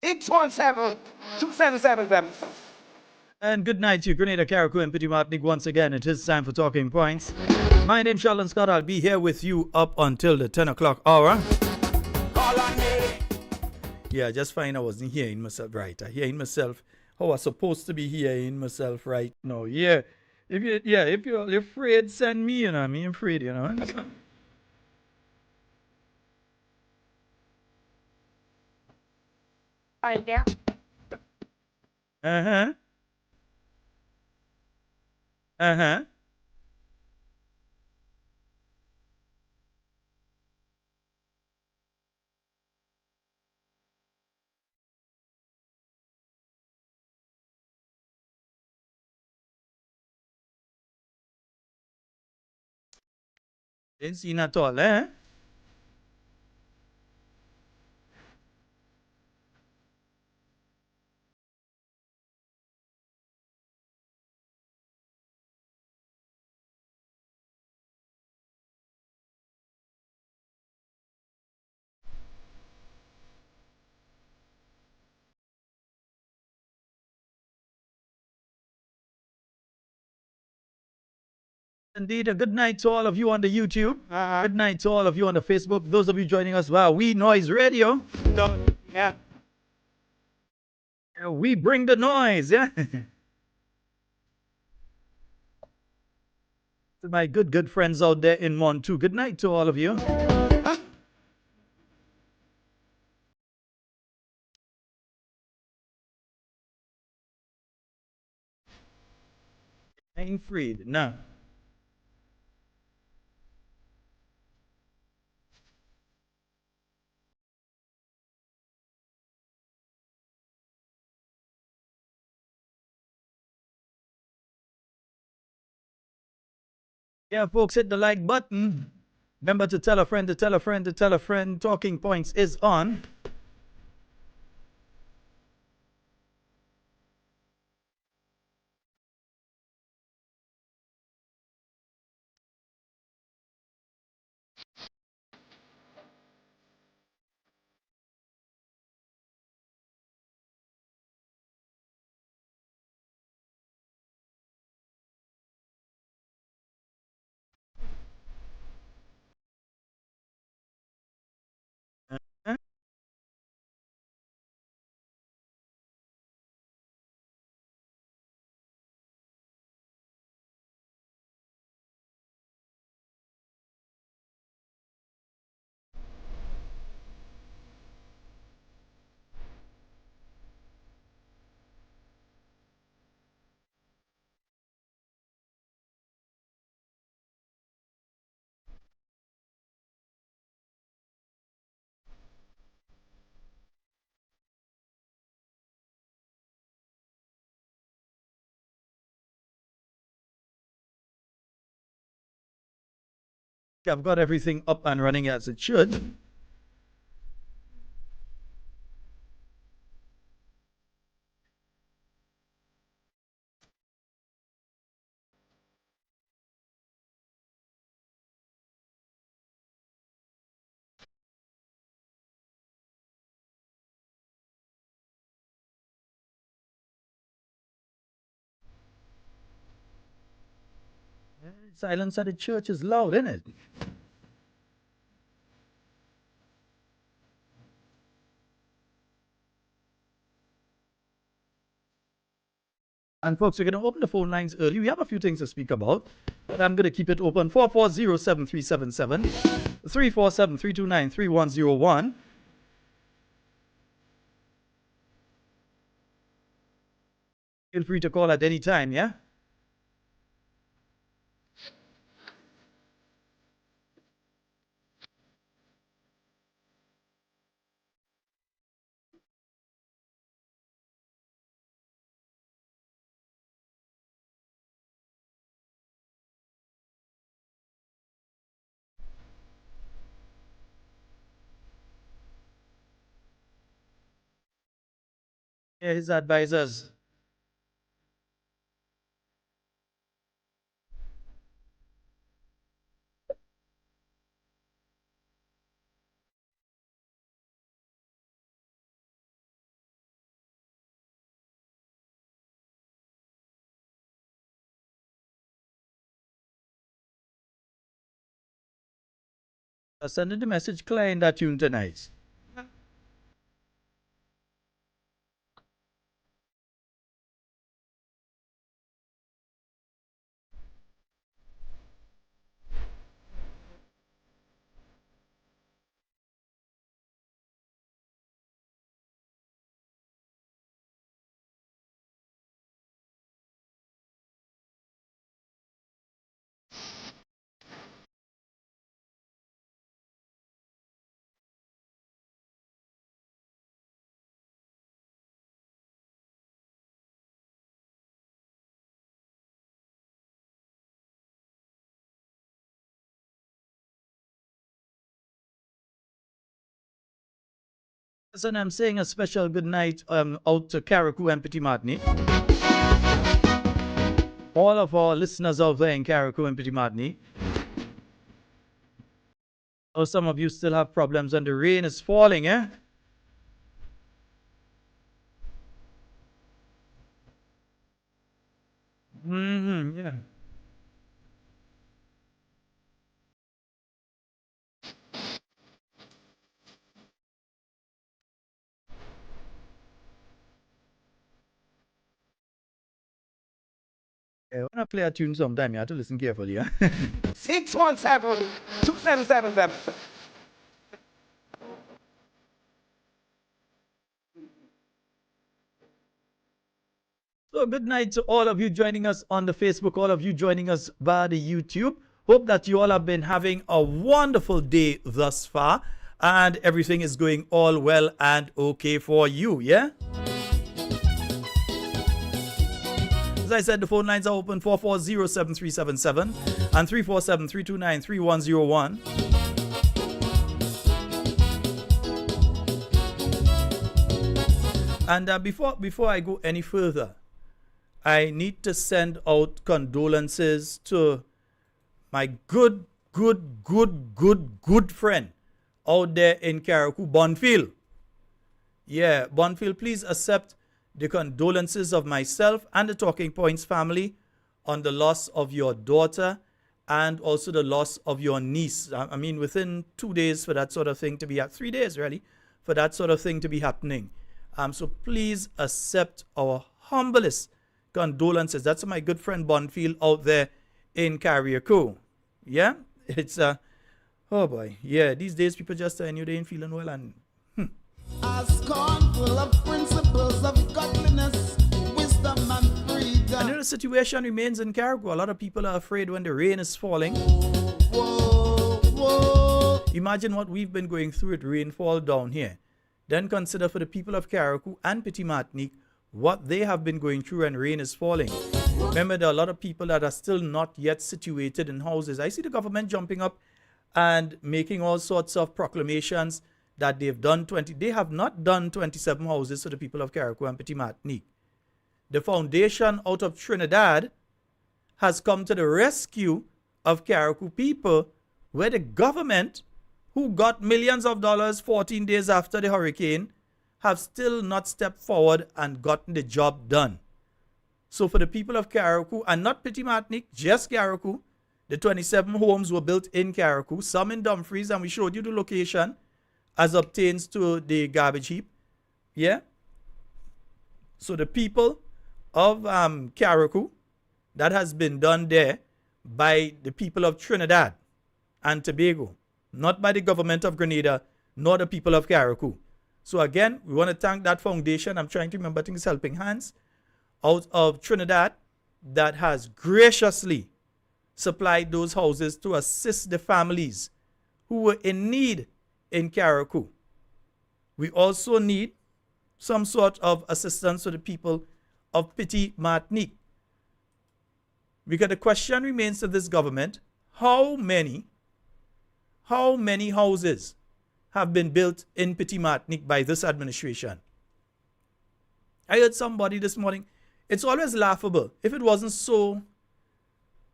617-2777. And good night to Grenada, Carriacou, and Petit Martinique once again. It is time for Talking Points. My name's Sheldon Scott. I'll be here with you up until the 10 o'clock hour. Call on me. Yeah, I just find I wasn't hearing myself right. I hearing myself how I supposed to be hearing myself right now. Yeah. If you're afraid, send me, you know. I'm afraid, you know. Right there. Uh-huh. Uh-huh. Didn't see at all, eh? Indeed, a good night to all of you on the YouTube. Good night to all of you on the Facebook. Those of you joining us via We Noise Radio. Yeah. We bring the noise, yeah. To my good friends out there in Montu. Good night to all of you. Ain't freed, no. Yeah, folks, hit the like button. Remember to tell a friend, to tell a friend, to tell a friend. Talking Points is on. I've got everything up and running as it should. Silence at the church is loud, isn't it? And folks, we're going to open the phone lines early. We have a few things to speak about, but I'm going to keep it open. 440-7377, 347-329-3101. Feel free to call at any time, yeah? Yeah, his advisors. Sending the message clear in that tune tonight. And I'm saying a special good night out to Carriacou and Petit Martinique. All of our listeners out there in Carriacou and Petit Martinique. Oh, some of you still have problems and the rain is falling, eh? Yeah. When I play a tune sometime, you have to listen carefully, huh? 617-2777. So good night to all of you joining us on the Facebook, all of you joining us via the YouTube. Hope that you all have been having a wonderful day thus far and everything is going all well and okay for you, yeah? As I said, the phone lines are open 440-7377 and 347-329-3101. And before I go any further, I need to send out condolences to my good friend out there in Carriacou, Bonfield. Yeah, Bonfield, please accept the condolences of myself and the Talking Points family on the loss of your daughter and also the loss of your niece. I mean, within 2 days for that sort of thing to be 3 days really, for that sort of thing to be happening. So please accept our humblest condolences. That's my good friend Bonfield out there in Carriacou. Yeah, it's oh boy, yeah. These days people just tell you they ain't feeling well and. A scornful of principles of godliness, wisdom and freedom. I know the situation remains in Carriacou. A lot of people are afraid when the rain is falling. Whoa. Imagine what we've been going through with rainfall down here. Then consider for the people of Carriacou and Petit Martinique what they have been going through when rain is falling. Remember, there are a lot of people that are still not yet situated in houses. I see the government jumping up and making all sorts of proclamations that they've done 20. They have not done 27 houses for the people of Carriacou and Petit Martinique. The foundation out of Trinidad has come to the rescue of Carriacou people, where the government, who got millions of dollars 14 days after the hurricane, have still not stepped forward and gotten the job done. So for the people of Carriacou, and not Petit Martinique, just Carriacou, the 27 homes were built in Carriacou, some in Dumfries, and we showed you the location as obtains to the garbage heap. Yeah? So the people of Carriacou, that has been done there by the people of Trinidad and Tobago, not by the government of Grenada, nor the people of Carriacou. So again, we want to thank that foundation. I'm trying to remember things, Helping Hands, out of Trinidad, that has graciously supplied those houses to assist the families who were in need in Carriacou. We also need some sort of assistance to the people of Petit Martinique. Because the question remains to this government, how many houses have been built in Petit Martinique by this administration? I heard somebody this morning, it's always laughable. If it wasn't so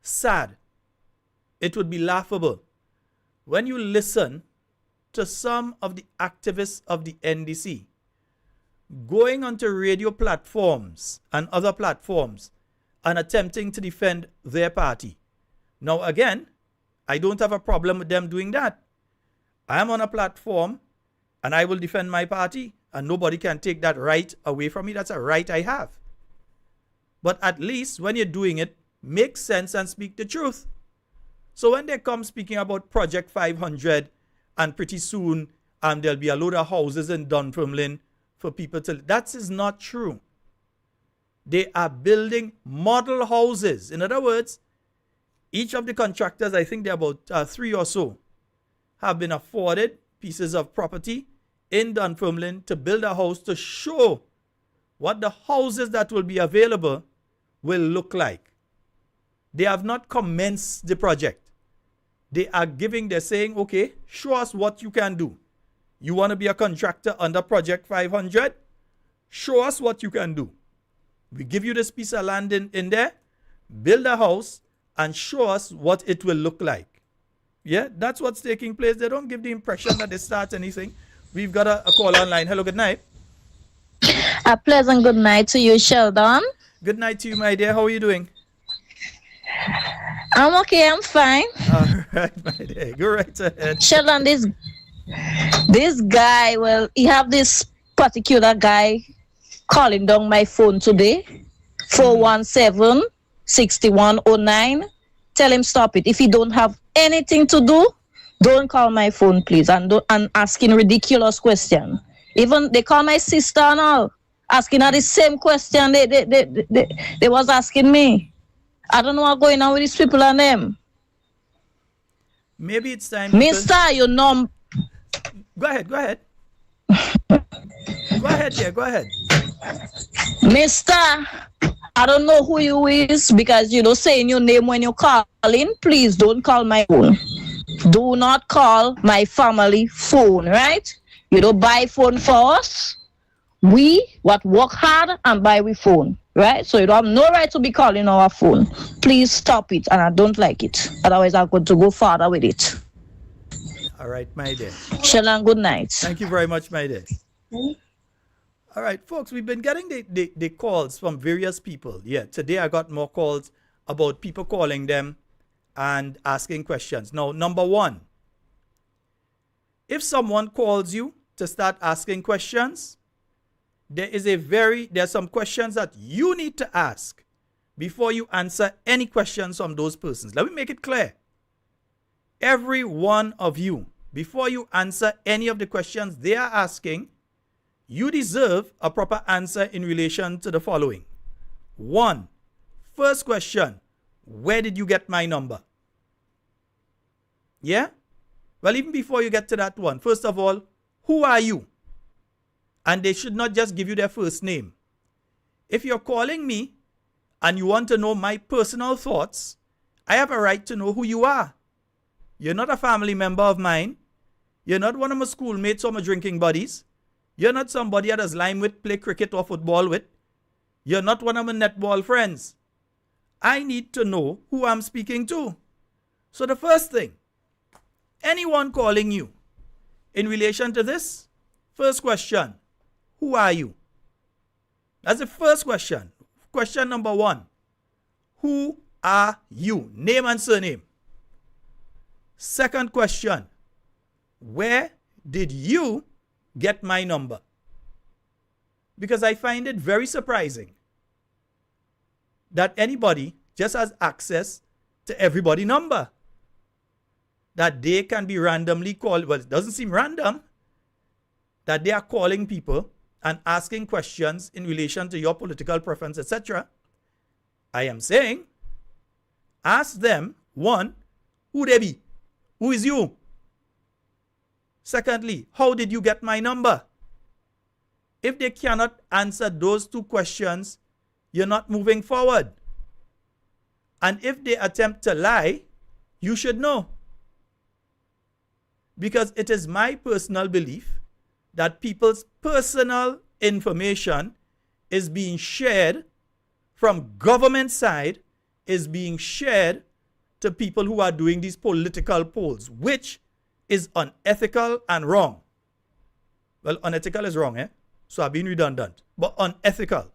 sad, it would be laughable when you listen to some of the activists of the NDC going onto radio platforms and other platforms and attempting to defend their party. Now again, I don't have a problem with them doing that. I am on a platform and I will defend my party, and nobody can take that right away from me. That's a right I have. But at least when you're doing it, make sense and speak the truth. So when they come speaking about Project 500 and pretty soon there'll be a load of houses in Dunfermline for people to... That is not true. They are building model houses. In other words, each of the contractors, I think there are about 3 or so, have been afforded pieces of property in Dunfermline to build a house to show what the houses that will be available will look like. They have not commenced the project. They're saying, okay, show us what you can do. You want to be a contractor under Project 500? Show us what you can do. We give you this piece of land in there, build a house, and show us what it will look like. Yeah, that's what's taking place. They don't give the impression that they start anything. We've got a call online. Hello, good night. A pleasant good night to you, Sheldon. Good night to you, my dear. How are you doing? I'm okay, I'm fine. All right, my dear. Go right ahead. Sheldon, this guy, well, he have this particular guy calling down my phone today. 417-6109. Tell him stop it. If he don't have anything to do, don't call my phone, please, and asking ridiculous question. Even they call my sister and all, asking her the same question they was asking me. I don't know what's going on with these people and them. Maybe it's time. Mister, you know. Go ahead. Go ahead, dear. Go ahead. Mister, I don't know who you is because you know saying your name when you're calling. Please don't call my phone. Do not call my family phone, right? You don't buy phone for us. We work hard and buy we phone, right? So you don't have no right to be calling our phone. Please stop it, and I don't like it. Otherwise, I'm going to go further with it. All right, my dear. Sheldon, good night. Thank you very much, my dear. All right, folks, we've been getting the calls from various people. Yeah, today I got more calls about people calling them and asking questions. Now, number one, if someone calls you to start asking questions, there's some questions that you need to ask before you answer any questions from those persons. Let me make it clear. Every one of you, before you answer any of the questions they are asking, you deserve a proper answer in relation to the following. 1. First question, where did you get my number? Yeah? Well, even before you get to that one, first of all, who are you? And they should not just give you their first name. If you're calling me and you want to know my personal thoughts, I have a right to know who you are. You're not a family member of mine. You're not one of my schoolmates or my drinking buddies. You're not somebody I does line with, play cricket or football with. You're not one of my netball friends. I need to know who I'm speaking to. So the first thing, anyone calling you in relation to this, first question, who are you? That's the first question. Question number 1. Who are you? Name and surname. Second question, where did you get my number? Because I find it very surprising that anybody just has access to everybody's number. That they can be randomly called, well, it doesn't seem random, that they are calling people and asking questions in relation to your political preference, etc. I am saying, ask them, 1, who they be? Who is you? Secondly, how did you get my number? If they cannot answer those 2 questions, you're not moving forward. And if they attempt to lie, you should know. Because it is my personal belief that people's personal information is being shared from government side, is being shared to people who are doing these political polls, which is unethical and wrong. Well, unethical is wrong, So I've been redundant. But unethical.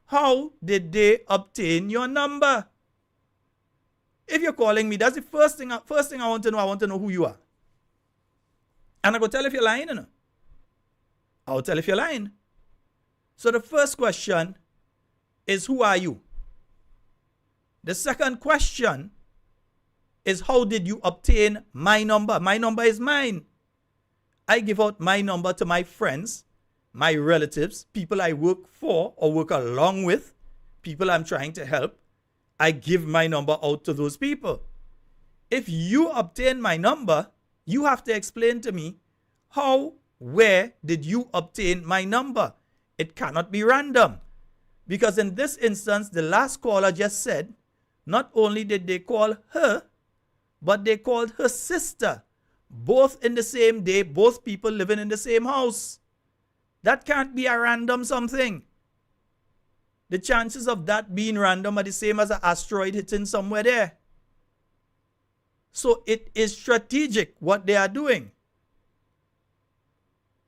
How did they obtain your number? If you're calling me, that's the first thing I want to know. I want to know who you are. And I go tell if you're lying, you know. I'll tell if you're lying. So the first question is, who are you? The second question is, how did you obtain my number? My number is mine. I give out my number to my friends, my relatives, people I work for or work along with, people I'm trying to help. I give my number out to those people. If you obtain my number, you have to explain to me how, where did you obtain my number? It cannot be random. Because in this instance, the last caller just said, not only did they call her, but they called her sister. Both in the same day, both people living in the same house. That can't be a random something. The chances of that being random are the same as an asteroid hitting somewhere there. So it is strategic what they are doing.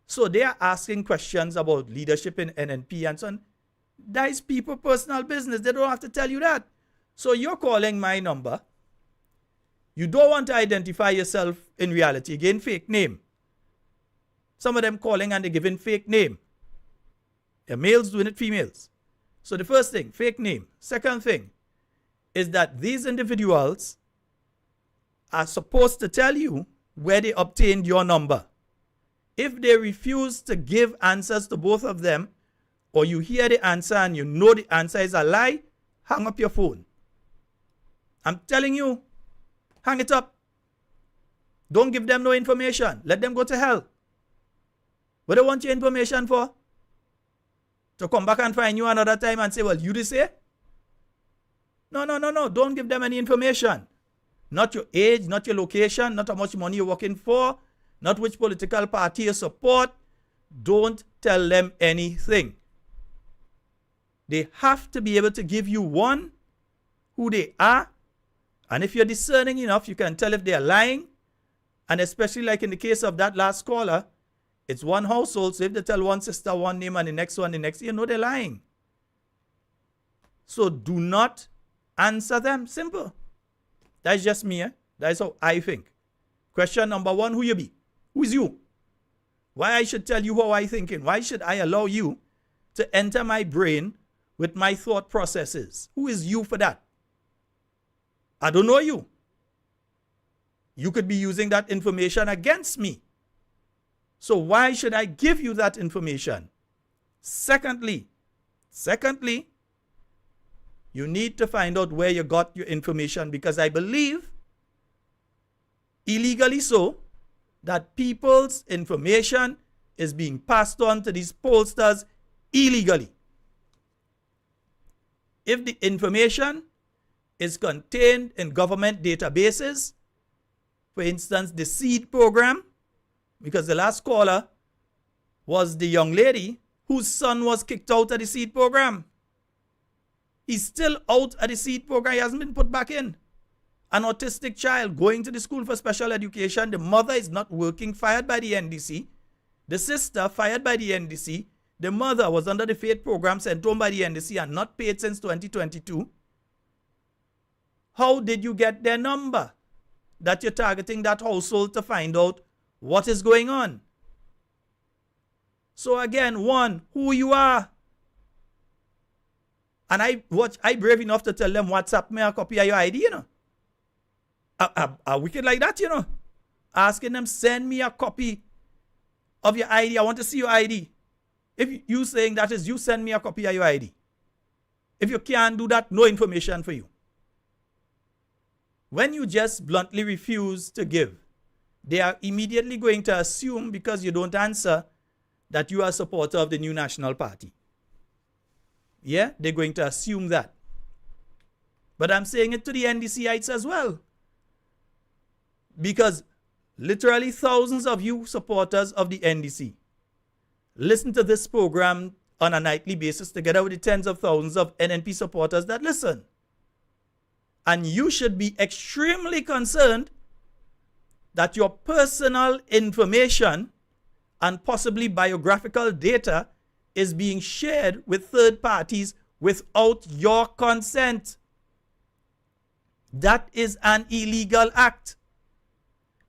So they are asking questions about leadership in NNP and so on. That is people's personal business. They don't have to tell you that. So you're calling my number. You don't want to identify yourself in reality. Again, fake name. Some of them calling and they're giving fake name. The males doing it, females. So the first thing, fake name. Second thing is that these individuals are supposed to tell you where they obtained your number. If they refuse to give answers to both of them, or you hear the answer and you know the answer is a lie, hang up your phone. I'm telling you, hang it up. Don't give them no information. Let them go to hell. What do they want your information for? To come back and find you another time and say, well, you did say? No. Don't give them any information. Not your age, not your location, not how much money you're working for, not which political party you support. Don't tell them anything. They have to be able to give you, one, who they are. And if you're discerning enough, you can tell if they are lying. And especially like in the case of that last caller, it's one household. So if they tell one sister one name and the next one the next, you know they're lying. So do not answer them. Simple. That's just me. That's how I think. Question number one, who you be? Who is you? Why I should tell you how I thinking? Why should I allow you to enter my brain with my thought processes? Who is you for that? I don't know you. You could be using that information against me. So why should I give you that information? Secondly, you need to find out where you got your information, because I believe, illegally so, that people's information is being passed on to these pollsters illegally. If the information is contained in government databases, for instance, the SEED program, because the last caller was the young lady whose son was kicked out of the SEED program. He's still out of the SEED program. He hasn't been put back in. An autistic child going to the school for special education. The mother is not working, fired by the NDC. The sister fired by the NDC. The mother was under the FAID program, sent home by the NDC and not paid since 2022. How did you get their number that you're targeting that household to find out what is going on? So again, one, who you are. And I brave enough to tell them, WhatsApp me a copy of your ID, you know. A wicked like that, you know. Asking them, send me a copy of your ID. I want to see your ID. If you saying that is you, send me a copy of your ID. If you can't do that, no information for you. When you just bluntly refuse to give, they are immediately going to assume, because you don't answer, that you are a supporter of the new National Party. Yeah, they're going to assume that. But I'm saying it to the NDCites as well. Because literally thousands of you supporters of the NDC listen to this program on a nightly basis, together with the tens of thousands of NNP supporters that listen. And you should be extremely concerned that your personal information and possibly biographical data is being shared with third parties without your consent. That is an illegal act.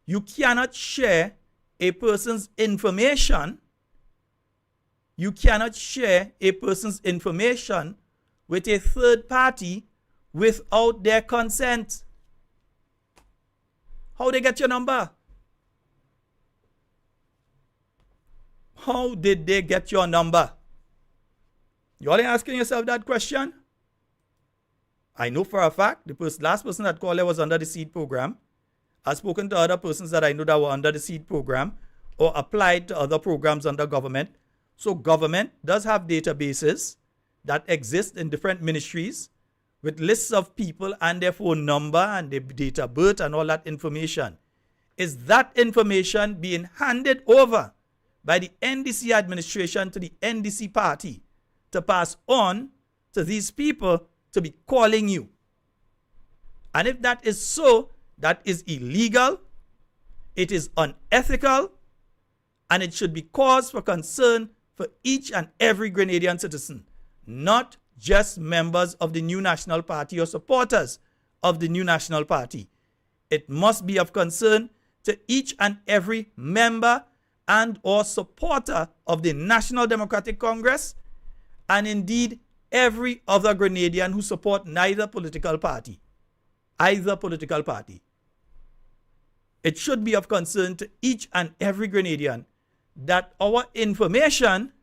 You cannot share a person's information, you cannot share a person's information with a third party without their consent. How they get your number? How did they get your number? You all ain't asking yourself that question? I know for a fact the last person that called was under the SEED program. I've spoken to other persons that I know that were under the SEED program or applied to other programs under government. So government does have databases that exist in different ministries with lists of people and their phone number and their date of birth and all that information. Is that information being handed over by the NDC administration to the NDC party to pass on to these people to be calling you? And if that is so, that is illegal, it is unethical, and it should be cause for concern for each and every Grenadian citizen, not just members of the New National Party or supporters of the New National Party. It must be of concern to each and every member and or supporter of the National Democratic Congress, and indeed every other Grenadian who support neither political party. Either political party. It should be of concern to each and every Grenadian that our information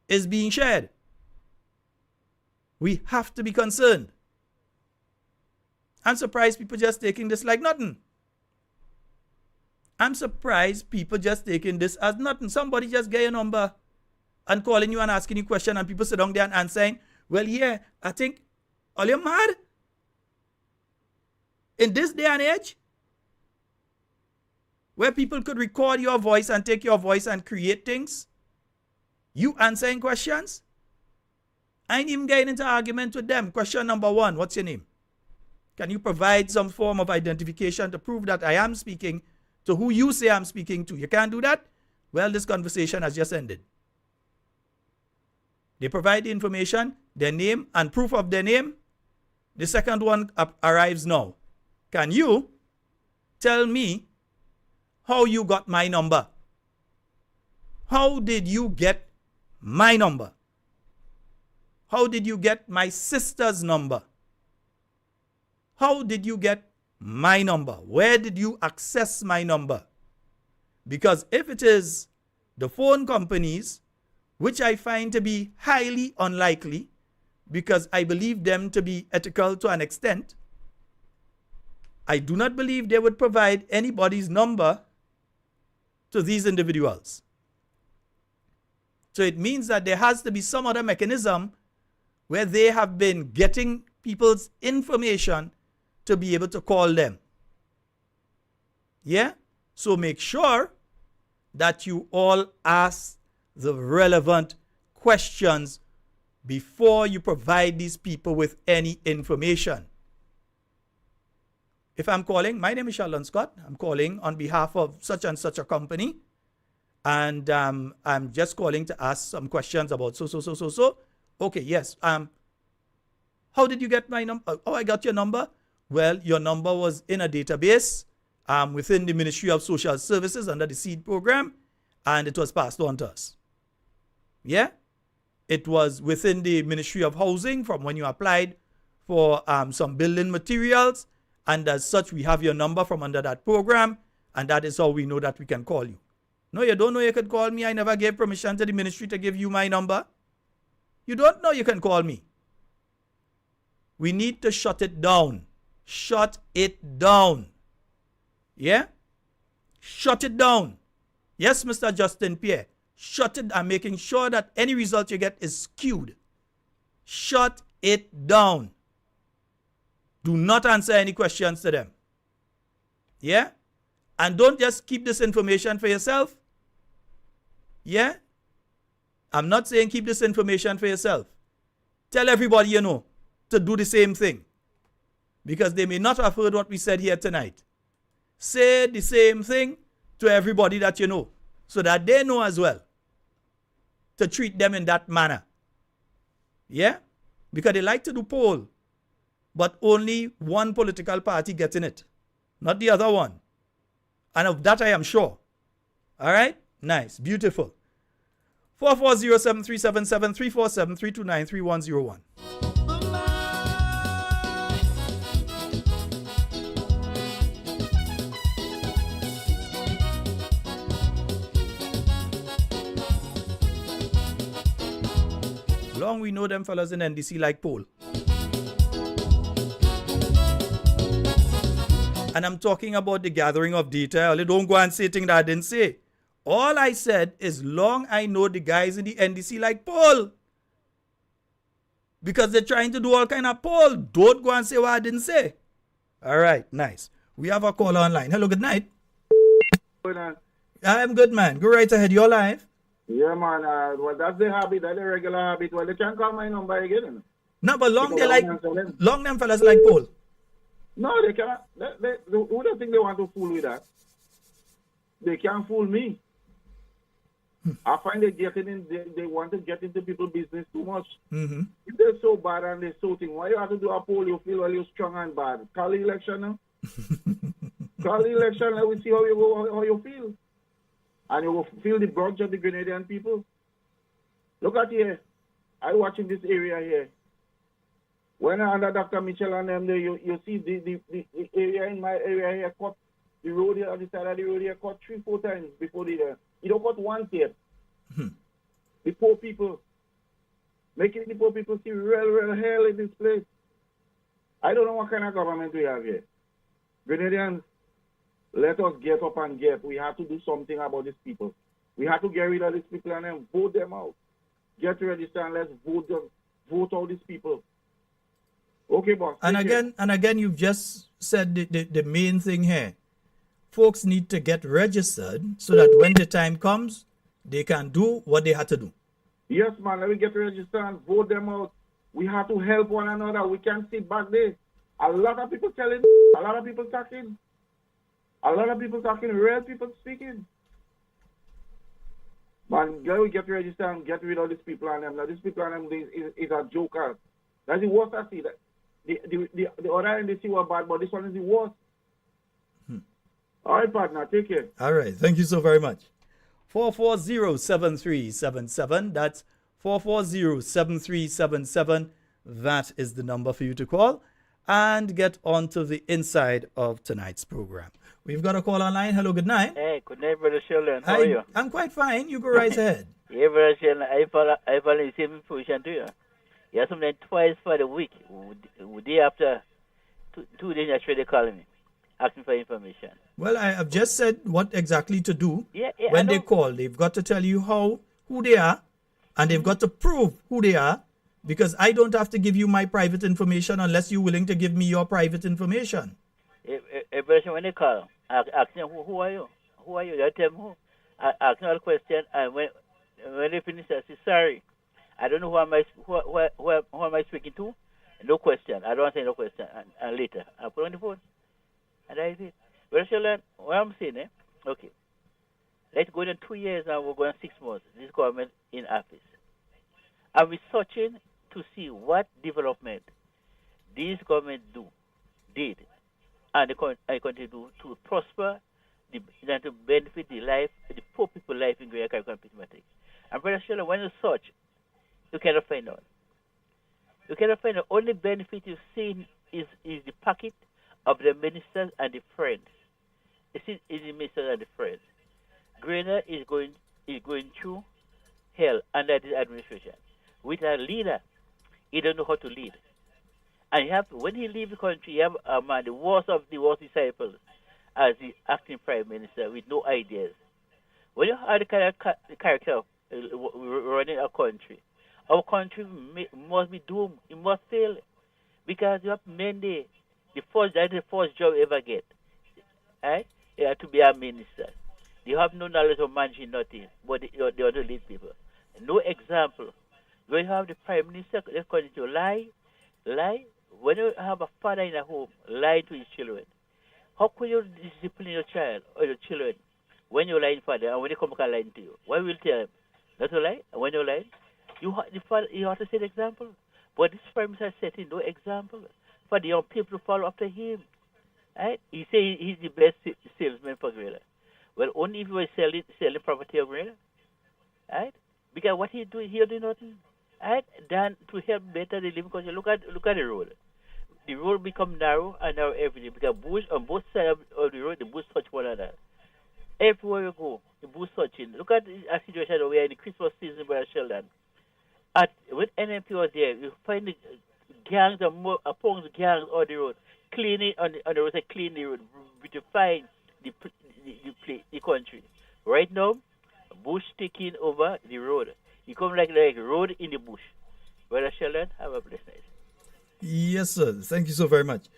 is being shared. We have to be concerned. I'm surprised people just taking this like nothing. I'm surprised people just taking this as nothing. Somebody just get your number and calling you and asking you questions, and people sit down there and answering, well, yeah, I think, are you mad? In this day and age, where people could record your voice and take your voice and create things, you answering questions? I ain't even getting into argument with them. Question number one, what's your name? Can you provide some form of identification to prove that I am speaking to who you say I'm speaking to? You can't do that? Well, this conversation has just ended. They provide the information, their name, and proof of their name. The second one arrives now. Can you tell me how you got my number? How did you get my number? How did you get my sister's number? How did you get my number? Where did you access my number? Because if it is the phone companies, which I find to be highly unlikely, because I believe them to be ethical to an extent, I do not believe they would provide anybody's number to these individuals. So it means that there has to be some other mechanism where they have been getting people's information to be able to call them. Yeah? So make sure that you all ask the relevant questions before you provide these people with any information. If I'm calling, my name is Sheldon Scott. I'm calling on behalf of such and such a company. And I'm just calling to ask some questions about so. Okay, yes. How did you get my number? Oh, I got your number. Well, your number was in a database within the Ministry of Social Services under the SEED program, and it was passed on to us. Yeah? It was within the Ministry of Housing from when you applied for some building materials, and as such, we have your number from under that program, and that is how we know that we can call you. No, you don't know you could call me. I never gave permission to the ministry to give you my number. You don't know you can call me. We need to shut it down. Shut it down. Yeah? Shut it down. Yes, Mr. Justin Pierre. Shut it. I'm making sure that any result you get is skewed. Shut it down. Do not answer any questions to them. Yeah? And don't just keep this information for yourself. Yeah? I'm not saying keep this information for yourself. Tell everybody you know to do the same thing. Because they may not have heard what we said here tonight. Say the same thing to everybody that you know, so that they know as well to treat them in that manner. Yeah? Because they like to do poll, but only one political party gets in it, not the other one. And of that I am sure. All right? Nice. Beautiful. 440-7377-347-329-3101. Long we know them fellas in NDC like pole. And I'm talking about the gathering of data. Only don't go and say things that I didn't say. All I said is long I know the guys in the NDC like poll. Because they're trying to do all kind of poll. Don't go and say what I didn't say. All right, nice. We have a caller online. Hello, good night. Good night. I'm good, man. Go right ahead. You're live. Yeah, man. Well, that's the habit. That's the regular habit. Well, they can't call my number again. No, but long they like, long them fellas like poll. No, they cannot. Who do you think they want to fool with that? They can't fool me. I find they want to get into people's business too much. Mm-hmm. If they're so bad and they're so thing, why you have to do a poll? You feel well, you're strong and bad. Call the election now. Call the election. Let me see how you feel. And you will feel the brunt of the Grenadian people. Look at here. I watching this area here. When I under Dr. Mitchell and them there, you see the area in my area here cut the road here on the side of the road here cut 3-4 times before they there. You don't cut one tape. The poor people. Making the poor people see real hell in this place. I don't know what kind of government we have here. Grenadians, let us get up and get. We have to do something about these people. We have to get rid of these people and then vote them out. Get registered and let's vote out these people. Okay, boss. And again, you've just said the main thing here. Folks need to get registered so that when the time comes, they can do what they had to do. Yes, man. Let me get registered and vote them out. We have to help one another. We can't sit back there. A lot of people telling, a lot of people talking. A lot of people talking, real people speaking. Man, we get registered and get rid of these people and them. Now, these people and them is a joker. That's the worst I see. The other NDC were bad, but this one is the worst. All right, partner, take care. All right, thank you so very much. 440-7377. That's 440-7377. That is the number for you to call and get onto the inside of tonight's program. We've got a call online. Hello, good night. Hey, good night, Brother Sheldon. How are you? I'm quite fine. You go right ahead. Yeah, Brother Sheldon, I follow the same information to you. Yeah, sometimes twice for the week. Day after 2 days, actually they call me, asking for information. Well, I have just said what exactly to do. Yeah, when they call, they've got to tell you who they are, and they've got to prove who they are, because I don't have to give you my private information unless you're willing to give me your private information. A person, when they call, ask them, who are you? Who are you? They tell them who. Ask them all question, and when they finish, I say, sorry, I don't know who am I speaking to. No question. I don't say no question. And later, I put on the phone. And that is it. Well, Sheldon, what I'm saying, okay. Let's go in 2 years now, we're going 6 months. This government in office. And we're searching to see what development this government did, and the country do to prosper and to benefit the poor people's life in Greater Carriacou and Pittsburgh. And Brother Sheldon, when you search, you cannot find out. You cannot find out. Only benefit you see is the pocket of the ministers and the friends. It's the ministers and the friends. Grenada is going through hell under this administration. With a leader, he don't know how to lead. And when he leaves the country, you have a man, the worst of the worst disciples, as the acting prime minister with no ideas. When you have the character running a country, our country must be doomed. It must fail. Because you have men there, that's the first job you ever get. Right? You have to be a minister. They have no knowledge of managing nothing, but they want to lead people. No example. When you have the prime minister, they're going to lie. When you have a father in a home, lie to his children. How could you discipline your child or your children when you're lying father and when they come back and lie to you? Why will you tell them not to lie? And when you lie, you have to set an example. But this prime minister is setting no example for the young people to follow after him. Right? He say he's the best salesman for Grenada. Well, only if you were selling property of Grenada. Right? Because what he doing nothing. Right? Than to help better the living condition. Look at the road. The road become narrow and narrow every day because bush on both sides of the road, the bush touch one another. Everywhere you go, the bush touching. Look at a situation where we are in the Christmas season, Brother Sheldon. When NNP was there, you find the gangs opposing gangs on the road, cleaning on the road, clean the road, beautifying the country. Right now, bush taking over the road. You come like road in the bush. Brother Sheldon, have a blessed night. Yes, sir. Thank you so very much.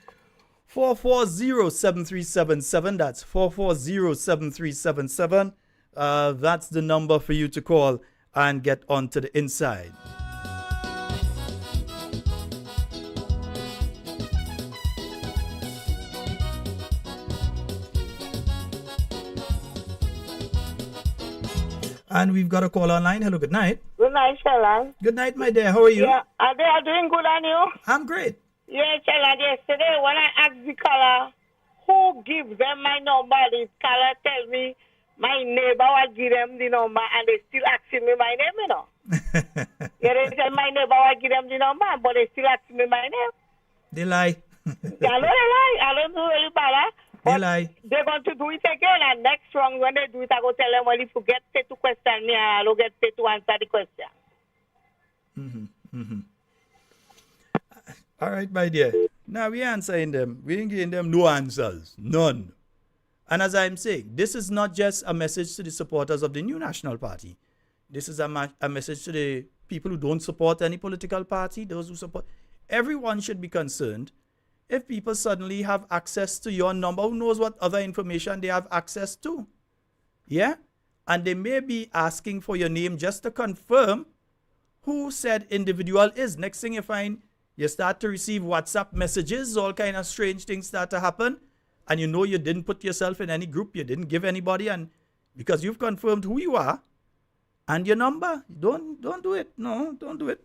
440-7377. That's 440-7377. That's the number for you to call and get onto the inside. And we've got a call online. Hello, good night. Good night, Sheldon. Good night, my dear. How are you? Yeah, they are doing good on you? I'm great. Yeah, Sheldon, yesterday when I asked the caller who gives them my number, the caller tell me my neighbor will give them the number and they still asking me my name, you know. Yeah, they tell my neighbor will give them the number, but they still asking me my name. They lie. Yeah, I know they lie. I don't know really bad. They lie. They're going to do it again, and next round when they do it, I go tell them, well, if you get paid to question me, I'll get paid to answer the question. All right, my dear. Now we answering them. We ain't giving them no answers. None. And as I'm saying, this is not just a message to the supporters of the new National Party. This is a message to the people who don't support any political party, those who support. Everyone should be concerned if people suddenly have access to your number. Who knows what other information they have access to? Yeah? And they may be asking for your name just to confirm who said individual is. Next thing you find, you start to receive WhatsApp messages, all kind of strange things start to happen. And you know you didn't put yourself in any group, you didn't give anybody, and because you've confirmed who you are and your number, don't do it. No, don't do it.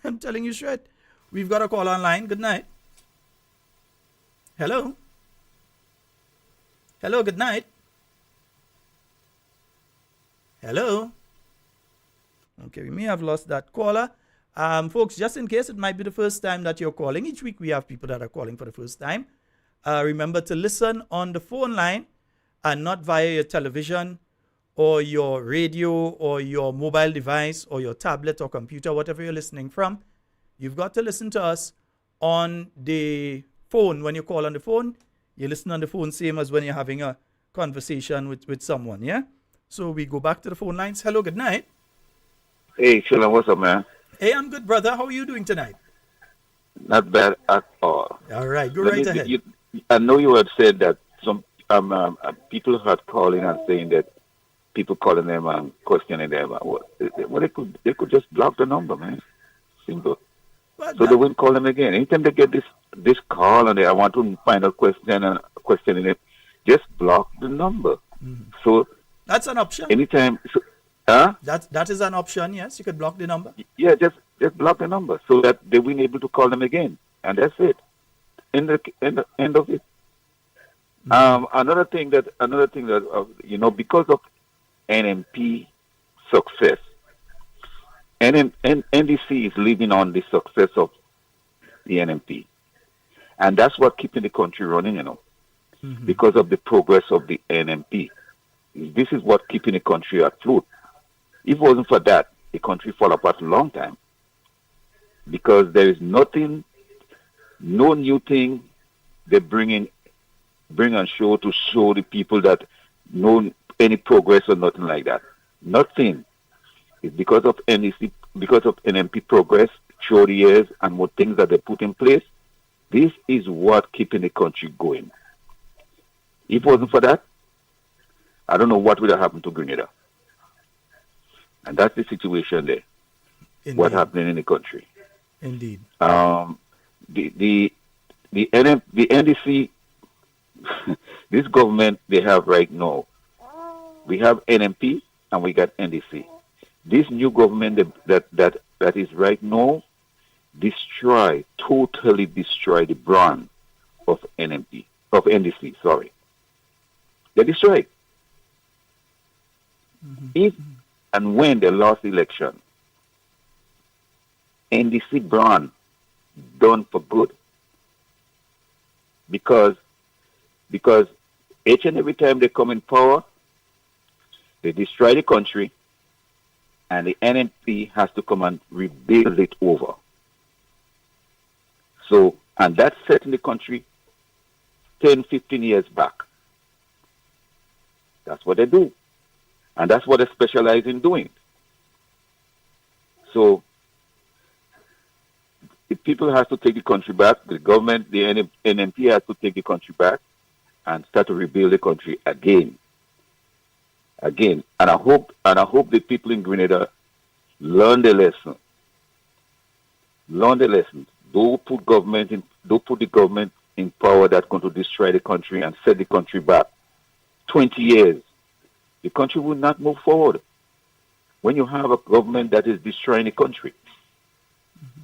I'm telling you straight. We've got a call online. Good night. Hello. Hello, good night. Hello. Okay, we may have lost that caller. Folks, just in case it might be the first time that you're calling. Each week we have people that are calling for the first time. Remember to listen on the phone line and not via your television or your radio or your mobile device or your tablet or computer, whatever you're listening from. You've got to listen to us on the phone. When you call on the phone, you listen on the phone, same as when you're having a conversation with someone, yeah? So we go back to the phone lines. Hello, good night. Hey, Sheldon, what's up, man? Hey, I'm good, brother. How are you doing tonight? Not bad at all. All right, go right ahead. I know you had said that some people had calling and saying that people calling them and questioning them. Well, they could just block the number, man. Simple. But so they wouldn't call them again. Anytime they get this call and I want to find a question and questioning it, just block the number. Mm-hmm. So that's an option. Anytime. That is an option. Yes, you could block the number. Yeah, just block the number so that they won't able to call them again, and that's it. End of it. Mm-hmm. Another thing that because of NNP success, NDC is living on the success of the NNP, and that's what keeping the country running. Mm-hmm. Because of the progress of the NNP, this is what keeping the country afloat. If it wasn't for that, the country fall apart a long time. Because there is no new thing they bring on show to show the people that no any progress or nothing like that. Nothing. It's because of NDC, because of NNP progress through the years and what things that they put in place. This is what keeping the country going. If it wasn't for that, I don't know what would have happened to Grenada. And that's the situation there. Indeed. What's happening in the country. Indeed. The NDC, this government they have right now, we have NNP and we got NDC. This new government that is right now totally destroy the brand of NDC, sorry. They destroy it. If and when they lost the election, NDC brand done for good. Because each and every time they come in power, they destroy the country, and the NNP has to come and rebuild it over. So, and that's setting the country 10, 15 years back. That's what they do. And that's what they specialize in doing. So, if people have to take the country back, the government, the NNP has to take the country back and start to rebuild the country again. And I hope the people in Grenada learn the lesson. Don't put the government in power that's going to destroy the country and set the country back 20 years. The country will not move forward when you have a government that is destroying the country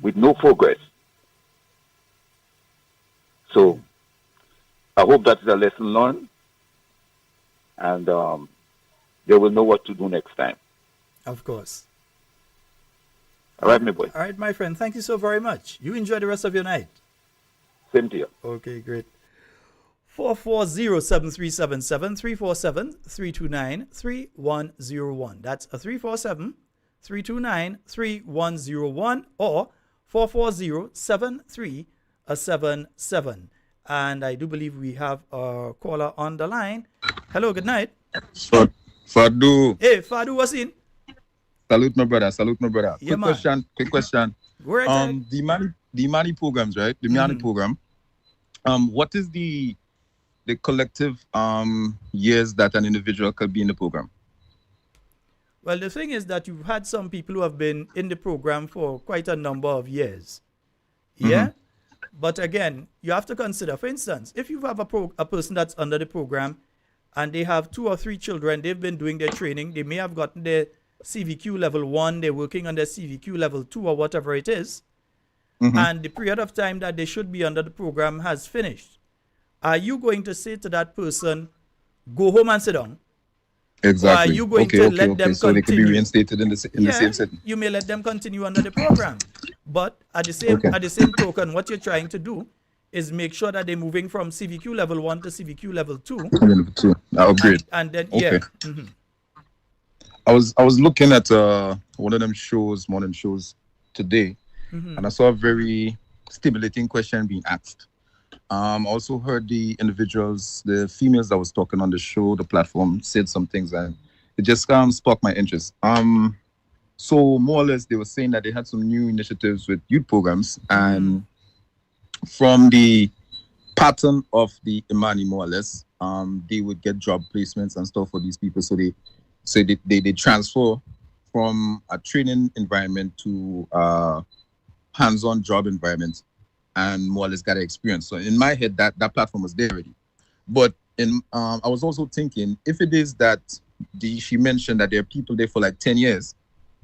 with no progress. So I hope that is a lesson learned, and they will know what to do next time. Of course. All right, my boy. All right, my friend. Thank you so very much. You enjoy the rest of your night. Same to you. Okay, great. 440-7377, 347-329-3101. That's a 347-329-3101 or 440-7377. And I do believe we have a caller on the line. Hello, good night. Fadu. Hey, Fadu, what's in? Salute my brother. Yeah, Quick question. Go right ahead. The money programs, right? The money program. What is the collective years that an individual could be in the program? Well, the thing is that you've had some people who have been in the program for quite a number of years. Yeah? But again, you have to consider, for instance, if you have a person that's under the program and they have 2 or 3 children, they've been doing their training, they may have gotten their CVQ level 1, they're working on their CVQ level 2 or whatever it is, and the period of time that they should be under the program has finished. Are you going to say to that person, go home and sit down? Exactly. Or are you going to let them so continue? they can be reinstated in the same setting. You may let them continue under the program. But at the same token, what you're trying to do is make sure that they're moving from CVQ level 1 to CVQ level 2. Level 2. Upgrade. And then, okay. I was looking at one of them morning shows today, and I saw a very stimulating question being asked. Also heard the individuals, the females that was talking on the show, the platform, said some things, and it just sparked my interest. So more or less, they were saying that they had some new initiatives with youth programs, and from the pattern of the Imani, more or less, they would get job placements and stuff for these people. So they transfer from a training environment to hands-on job environment, and more or less got experience. So in my head, that platform was there already. But I was also thinking, if it is that she mentioned that there are people there for like 10 years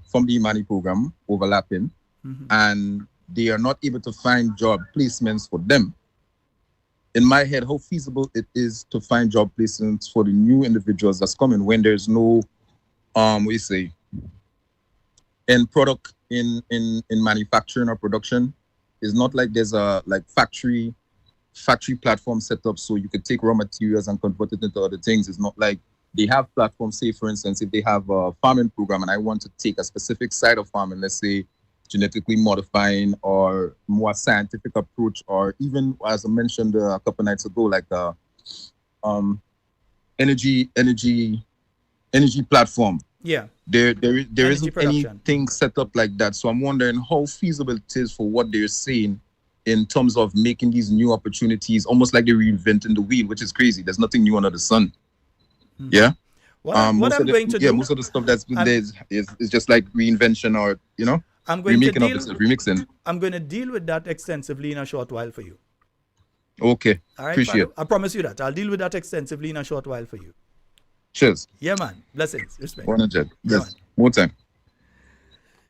from the Imani program overlapping, and they are not able to find job placements for them. In my head, how feasible it is to find job placements for the new individuals that's coming when there's no, end product in manufacturing or production. It's not like there's a factory platform set up so you could take raw materials and convert it into other things. It's not like they have platforms. Say, for instance, if they have a farming program and I want to take a specific side of farming, let's say genetically modifying or more scientific approach, or even, as I mentioned a couple nights ago, like energy platform. Yeah. There isn't anything set up like that. So I'm wondering how feasible it is for what they're saying in terms of making these new opportunities, almost like they're reinventing the wheel, which is crazy. There's nothing new under the sun. Yeah. What I'm going to do? Most of the stuff that's been there is just like reinvention, or remixing. I'm going to deal with that extensively in a short while for you. Okay. All right. Appreciate. I promise you that. I'll deal with that extensively in a short while for you. Cheers. Yeah, man. Blessings. Respect. Yes. More time.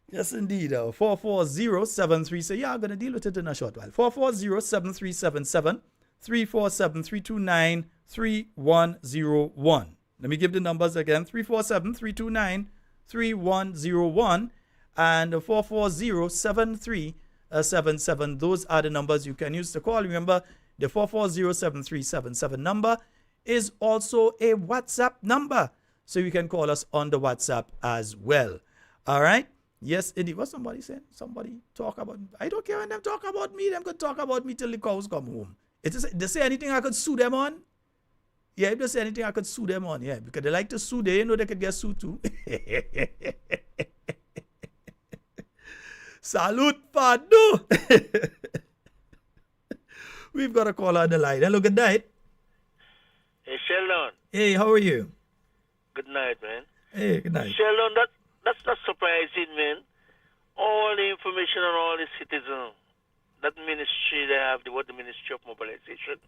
Yes, indeed. 44073. So, yeah, I'm going to deal with it in a short while. 4407377 347-329-3101. Let me give the numbers again. 347-329-3101 and 440-7377. Those are the numbers you can use to call. Remember, the 440-7377 number is also a WhatsApp number. So you can call us on the WhatsApp as well. All right? Yes, indeed. What somebody said? Somebody talk about me. I don't care when them talk about me. Them could talk about me till the cows come home. They say anything I could sue them on? Yeah, if they say anything I could sue them on, yeah. Because they like to sue, they know they could get sued too. Salute, Padu! We've got a call on the line. Hello, good night. Hey, Sheldon. Hey, how are you? Good night, man. Hey, good night. Sheldon, that's not surprising, man. All the information on all the citizens, that ministry they have, the Ministry of Mobilization.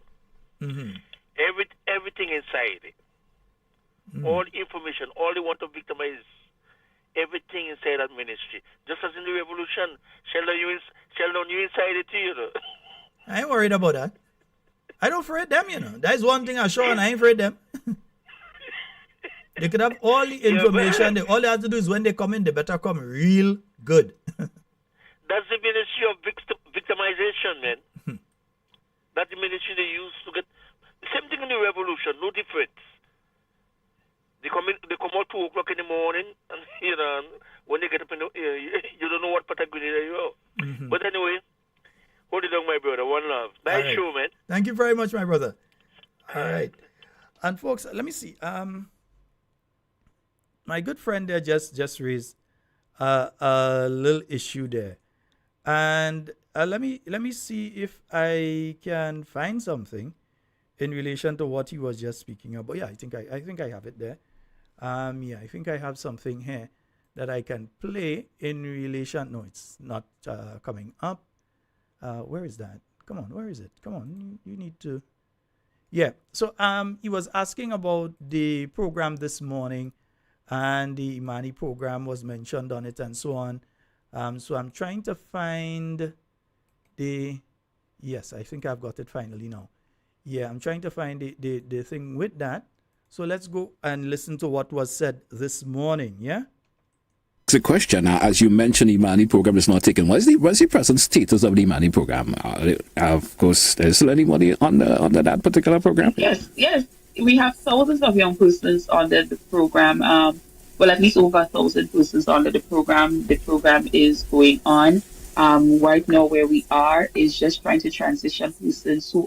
Mm-hmm. Everything inside it. Mm-hmm. All information, all they want to victimize, everything inside that ministry. Just as in the revolution, Sheldon, you inside it too, you know. I ain't worried about that. I don't afraid them, you know. That's one thing I'm sure, and I ain't afraid them. They could have all the information. All they have to do is when they come in, they better come real good. That's the ministry of victimization, man. That's the ministry they use to get. Same thing in the revolution, no difference. They come out 2 o'clock in the morning, and you know, when they get up in the, you don't know what part of Grenada you are. Mm-hmm. But anyway, hold it down, my brother. One love. Nice show, man. Thank you very much, my brother. All right. And folks, let me see. My good friend there just raised a little issue there. And let me see if I can find something in relation to what he was just speaking about. Yeah, I think I have it there. I think I have something here that I can play in relation. No, it's not coming up. Where is that? Come on, where is it? Come on, you need to. Yeah. So he was asking about the program this morning, and the Imani program was mentioned on it and so on. So I'm trying to find the. Yes, I think I've got it finally now. Yeah, I'm trying to find the thing with that. So let's go and listen to what was said this morning, yeah? The question, as you mentioned, the Imani program is not taken. What's the present status of the Imani program? Of course, there's still anybody under that particular program? Yes. We have thousands of young persons under the program. Well, at least over 1,000 persons under the program. The program is going on. Right now, where we are is just trying to transition persons who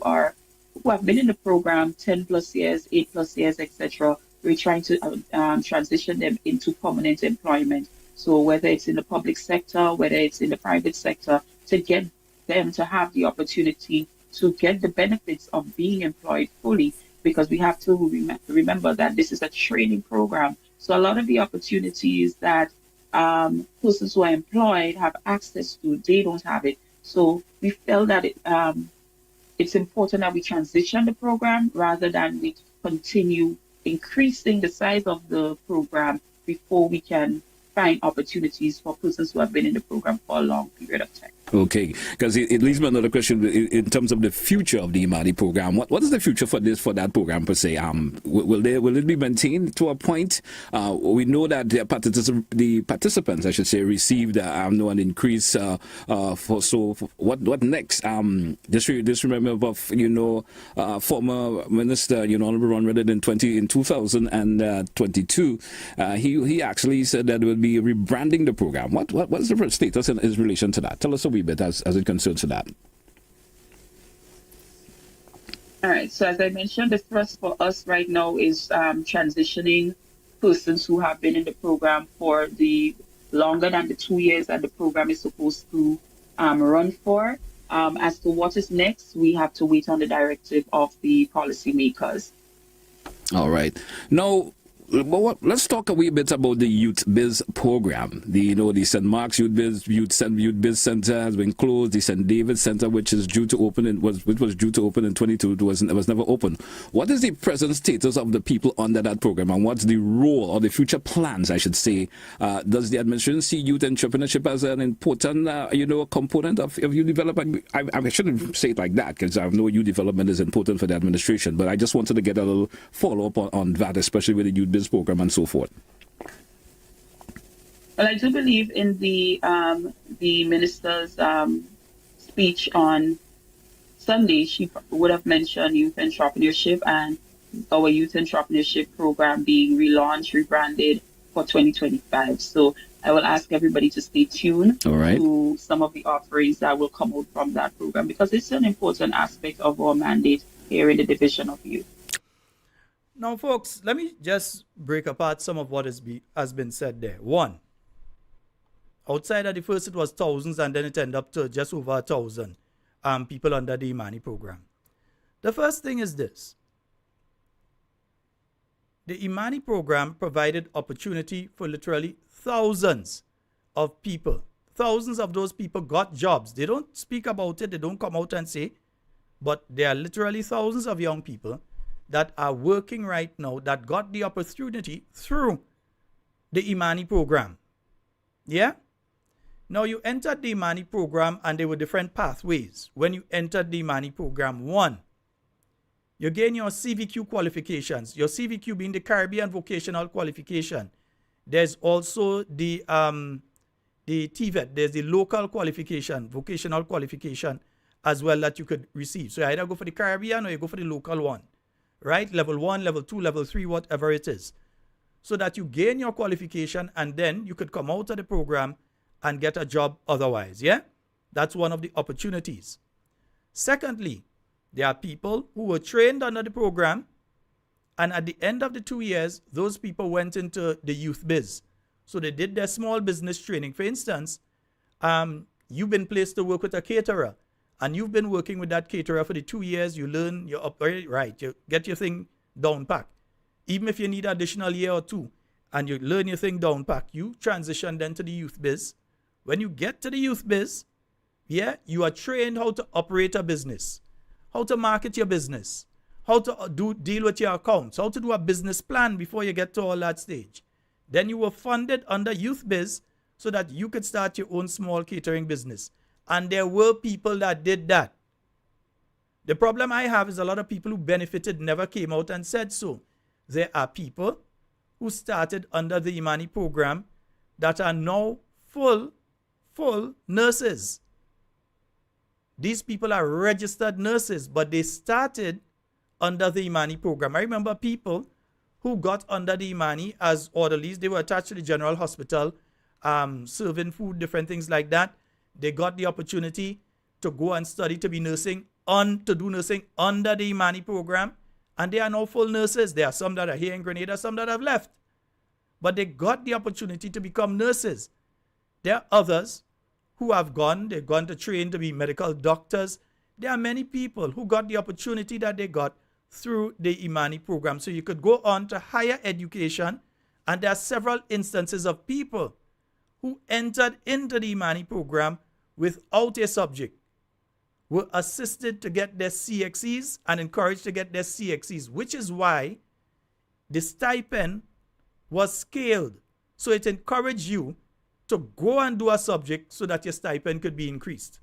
have been in the program 10 plus years, 8 plus years, etc. We're trying to transition them into permanent employment. So whether it's in the public sector, whether it's in the private sector, to get them to have the opportunity to get the benefits of being employed fully, because we have to remember that this is a training program. So a lot of the opportunities that persons who are employed have access to, they don't have it. So we felt that it's important that we transition the program rather than we continue increasing the size of the program before we can find opportunities for persons who have been in the program for a long period of time. Okay, because it leads me another question in terms of the future of the Imani program. What is the future for that program per se? Will it be maintained to a point? We know that the participants, I should say, received an increase. What next? Just remember of former Minister, Honorable Ron Reddit in 2022. He actually said that we'll be rebranding the program. What's the status in relation to that? Tell us a wee bit as it concerns to that. All right. So as I mentioned, the thrust for us right now is transitioning persons who have been in the program for the longer than the 2 years that the program is supposed to run for. As to what is next, we have to wait on the directive of the policymakers. All right. Now, let's talk a wee bit about the Youth Biz program. The St. Mark's Youth Biz Center has been closed. The St. David Center, which is due to open was due to open in 22, was never open. What is the present status of the people under that program, and what's the role or the future plans, I should say? Does the administration see youth entrepreneurship as an important, component of youth development? I shouldn't say it like that, because I know youth development is important for the administration, but I just wanted to get a little follow-up on that, especially with the Youth Biz program and so forth. Well, I do believe in the minister's speech on Sunday. She would have mentioned youth entrepreneurship and our youth entrepreneurship program being relaunched, rebranded for 2025. So I will ask everybody to stay tuned to some of the offerings that will come out from that program, because it's an important aspect of our mandate here in the Division of Youth. Now, folks, let me just break apart some of what has been said there. One, outside of the first, it was thousands, and then it ended up to just over 1,000 people under the Imani program. The first thing is this. The Imani program provided opportunity for literally thousands of people. Thousands of those people got jobs. They don't speak about it. They don't come out and say, but there are literally thousands of young people that are working right now that got the opportunity through the Imani program. Yeah? Now, you entered the Imani program and there were different pathways. When you entered the Imani program, one, you gain your CVQ qualifications. Your CVQ being the Caribbean Vocational Qualification. There's also the TVET. There's the local qualification, vocational qualification as well that you could receive. So you either go for the Caribbean or you go for the local one. Right? Level 1, level 2, level 3, whatever it is. So that you gain your qualification and then you could come out of the program and get a job otherwise. Yeah? That's one of the opportunities. Secondly, there are people who were trained under the program, and at the end of the 2 years, those people went into the Youth Biz. So they did their small business training. For instance, you've been placed to work with a caterer, and you've been working with that caterer for the 2 years. You learn, you're up, right, you get your thing down pat. Even if you need an additional year or two, and you learn your thing down pat, you transition then to the Youth Biz. When you get to the Youth Biz, yeah, you are trained how to operate a business, how to market your business, how to deal with your accounts, how to do a business plan before you get to all that stage. Then you were funded under Youth Biz so that you could start your own small catering business. And there were people that did that. The problem I have is a lot of people who benefited never came out and said so. There are people who started under the Imani program that are now full nurses. These people are registered nurses, but they started under the Imani program. I remember people who got under the Imani as orderlies. They were attached to the general hospital, serving food, different things like that. They got the opportunity to go and study to be nursing, to do nursing under the Imani program, and they are now full nurses. There are some that are here in Grenada, some that have left. But they got the opportunity to become nurses. There are others who have they've gone to train to be medical doctors. There are many people who got the opportunity that they got through the Imani program. So you could go on to higher education, and there are several instances of people who entered into the Imani program without a subject, were assisted to get their CXEs and encouraged to get their CXEs, which is why the stipend was scaled. So it encouraged you to go and do a subject so that your stipend could be increased.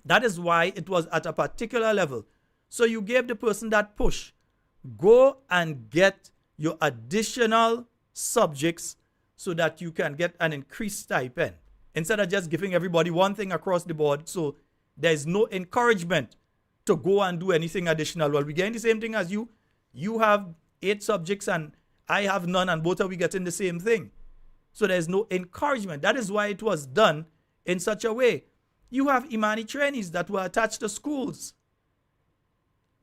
That is why it was at a particular level. So you gave the person that push. Go and get your additional subjects so that you can get an increased stipend, instead of just giving everybody one thing across the board. So there's no encouragement to go and do anything additional. Well, we're getting the same thing as you. You have 8 subjects and I have none, and both of we getting the same thing. So there's no encouragement. That is why it was done in such a way. You have Imani trainees that were attached to schools,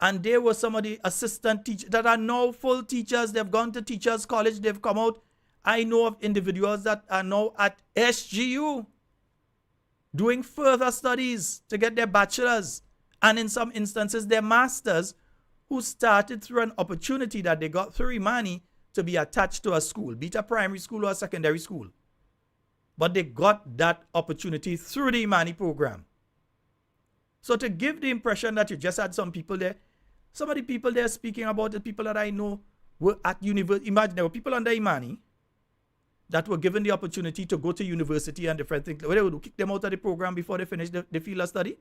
and they were some of the assistant teachers that are now full teachers. They've gone to teachers college. They've come out. I know of individuals that are now at SGU doing further studies to get their bachelor's, and in some instances their master's, who started through an opportunity that they got through Imani to be attached to a school, be it a primary school or a secondary school. But they got that opportunity through the Imani program. So to give the impression that you just had some people there, some of the people there speaking about the people that I know were at university. Imagine there were people under Imani that were given the opportunity to go to university and different things. They would kick them out of the program before they finished the field of study.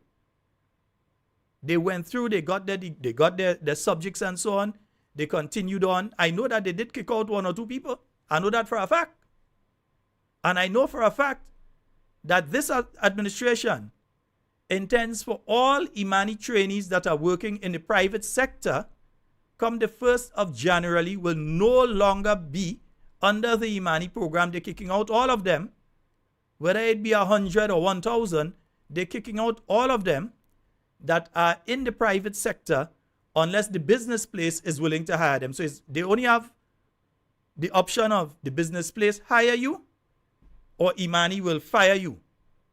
They went through, they got their subjects and so on. They continued on. I know that they did kick out 1 or 2 people. I know that for a fact. And I know for a fact that this administration intends for all Imani trainees that are working in the private sector come the 1st of January will no longer be under the Imani program. They're kicking out all of them. Whether it be 100 or 1,000, they're kicking out all of them that are in the private sector unless the business place is willing to hire them. So they only have the option of the business place hire you or Imani will fire you.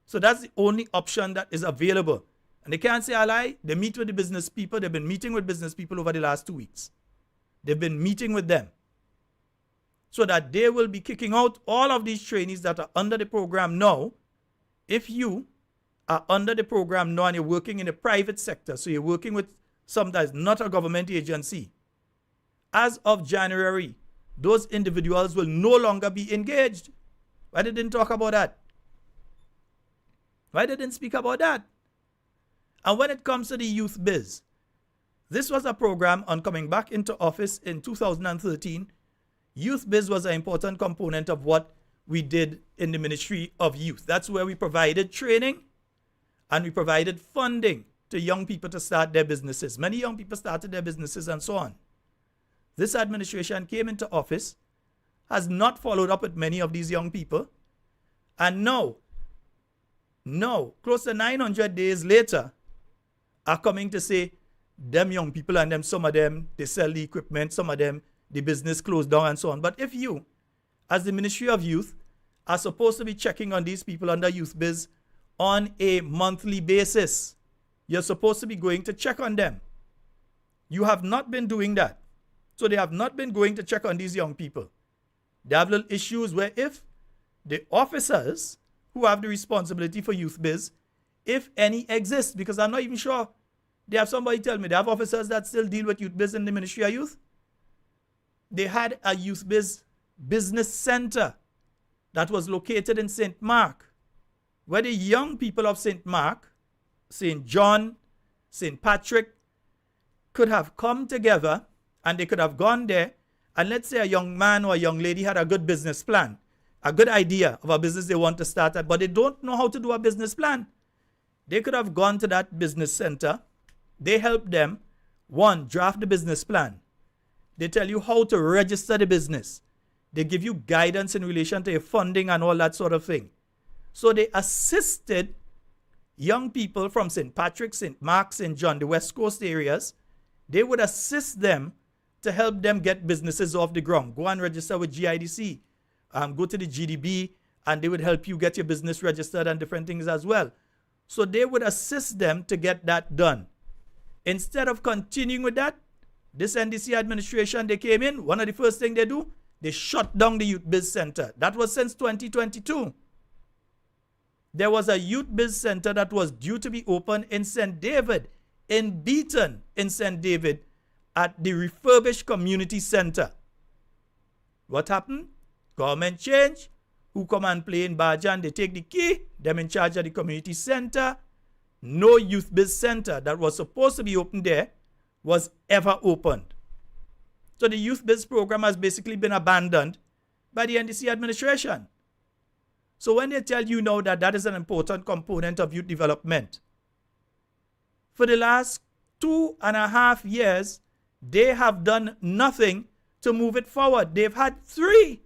So that's the only option that is available. And they can't say a lie. They meet with the business people. They've been meeting with business people over the last 2 weeks. They've been meeting with them so that they will be kicking out all of these trainees that are under the program now. If you are under the program now and you're working in the private sector, so you're working with some that is not a government agency, as of January, those individuals will no longer be engaged. Why they didn't talk about that? Why they didn't speak about that? And when it comes to the youth biz, this was a program on coming back into office in 2013. Youth biz was an important component of what we did in the Ministry of Youth. That's where we provided training and we provided funding to young people to start their businesses. Many young people started their businesses and so on. This administration came into office, has not followed up with many of these young people, and now, close to 900 days later, are coming to say, them young people and them, some of them, they sell the equipment, some of them, the business closed down and so on. But if you, as the Ministry of Youth, are supposed to be checking on these people under youth biz on a monthly basis, you're supposed to be going to check on them. You have not been doing that. So they have not been going to check on these young people. They have little issues where if the officers who have the responsibility for youth biz, if any exist, because I'm not even sure, they have somebody tell me, they have officers that still deal with youth biz in the Ministry of Youth. They had a youth biz business center that was located in St. Mark, where the young people of St. Mark, St. John, St. Patrick could have come together and they could have gone there, and let's say a young man or a young lady had a good business plan, a good idea of a business they want to start at, but they don't know how to do a business plan. They could have gone to that business center. They help them, one, draft the business plan. They tell you how to register the business. They give you guidance in relation to your funding and all that sort of thing. So they assisted young people from St. Patrick, St. Mark, St. John, the West Coast areas. They would assist them to help them get businesses off the ground. Go and register with GIDC. Go to the GDB, and they would help you get your business registered and different things as well. So they would assist them to get that done. Instead of continuing with that, this NDC administration, they came in, one of the first things they do, they shut down the Youth Biz Center. That was since 2022. There was a Youth Biz Center that was due to be open in St. David, in Beaton, in St. David, at the refurbished community center. What happened? Government change. Who come and play in Bajan? They take the key. Them in charge of the community center. No youth biz center that was supposed to be open there was ever opened. So the youth biz program has basically been abandoned by the NDC administration. So when they tell you now that that is an important component of youth development, for the last 2.5 years, they have done nothing to move it forward. They've had three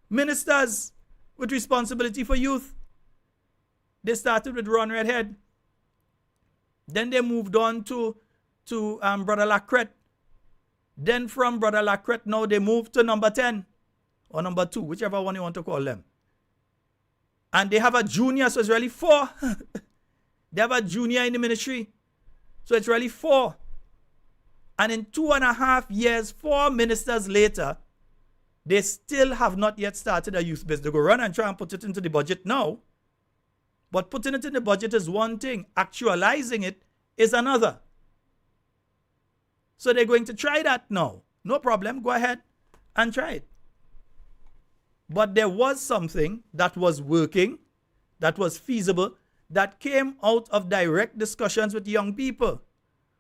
ministers with responsibility for youth. They started with Ron Redhead. Then they moved on to Brother Lacrette. Then from Brother Lacrette, now they moved to number 10 or number 2, whichever one you want to call them. And they have a junior, so it's really 4. They have a junior in the ministry, so it's really 4. And in 2.5 years, 4 ministers later, they still have not yet started a youth business. They go run and try and put it into the budget now. But putting it in the budget is one thing. Actualizing it is another. So they're going to try that now. No problem. Go ahead and try it. But there was something that was working, that was feasible, that came out of direct discussions with young people.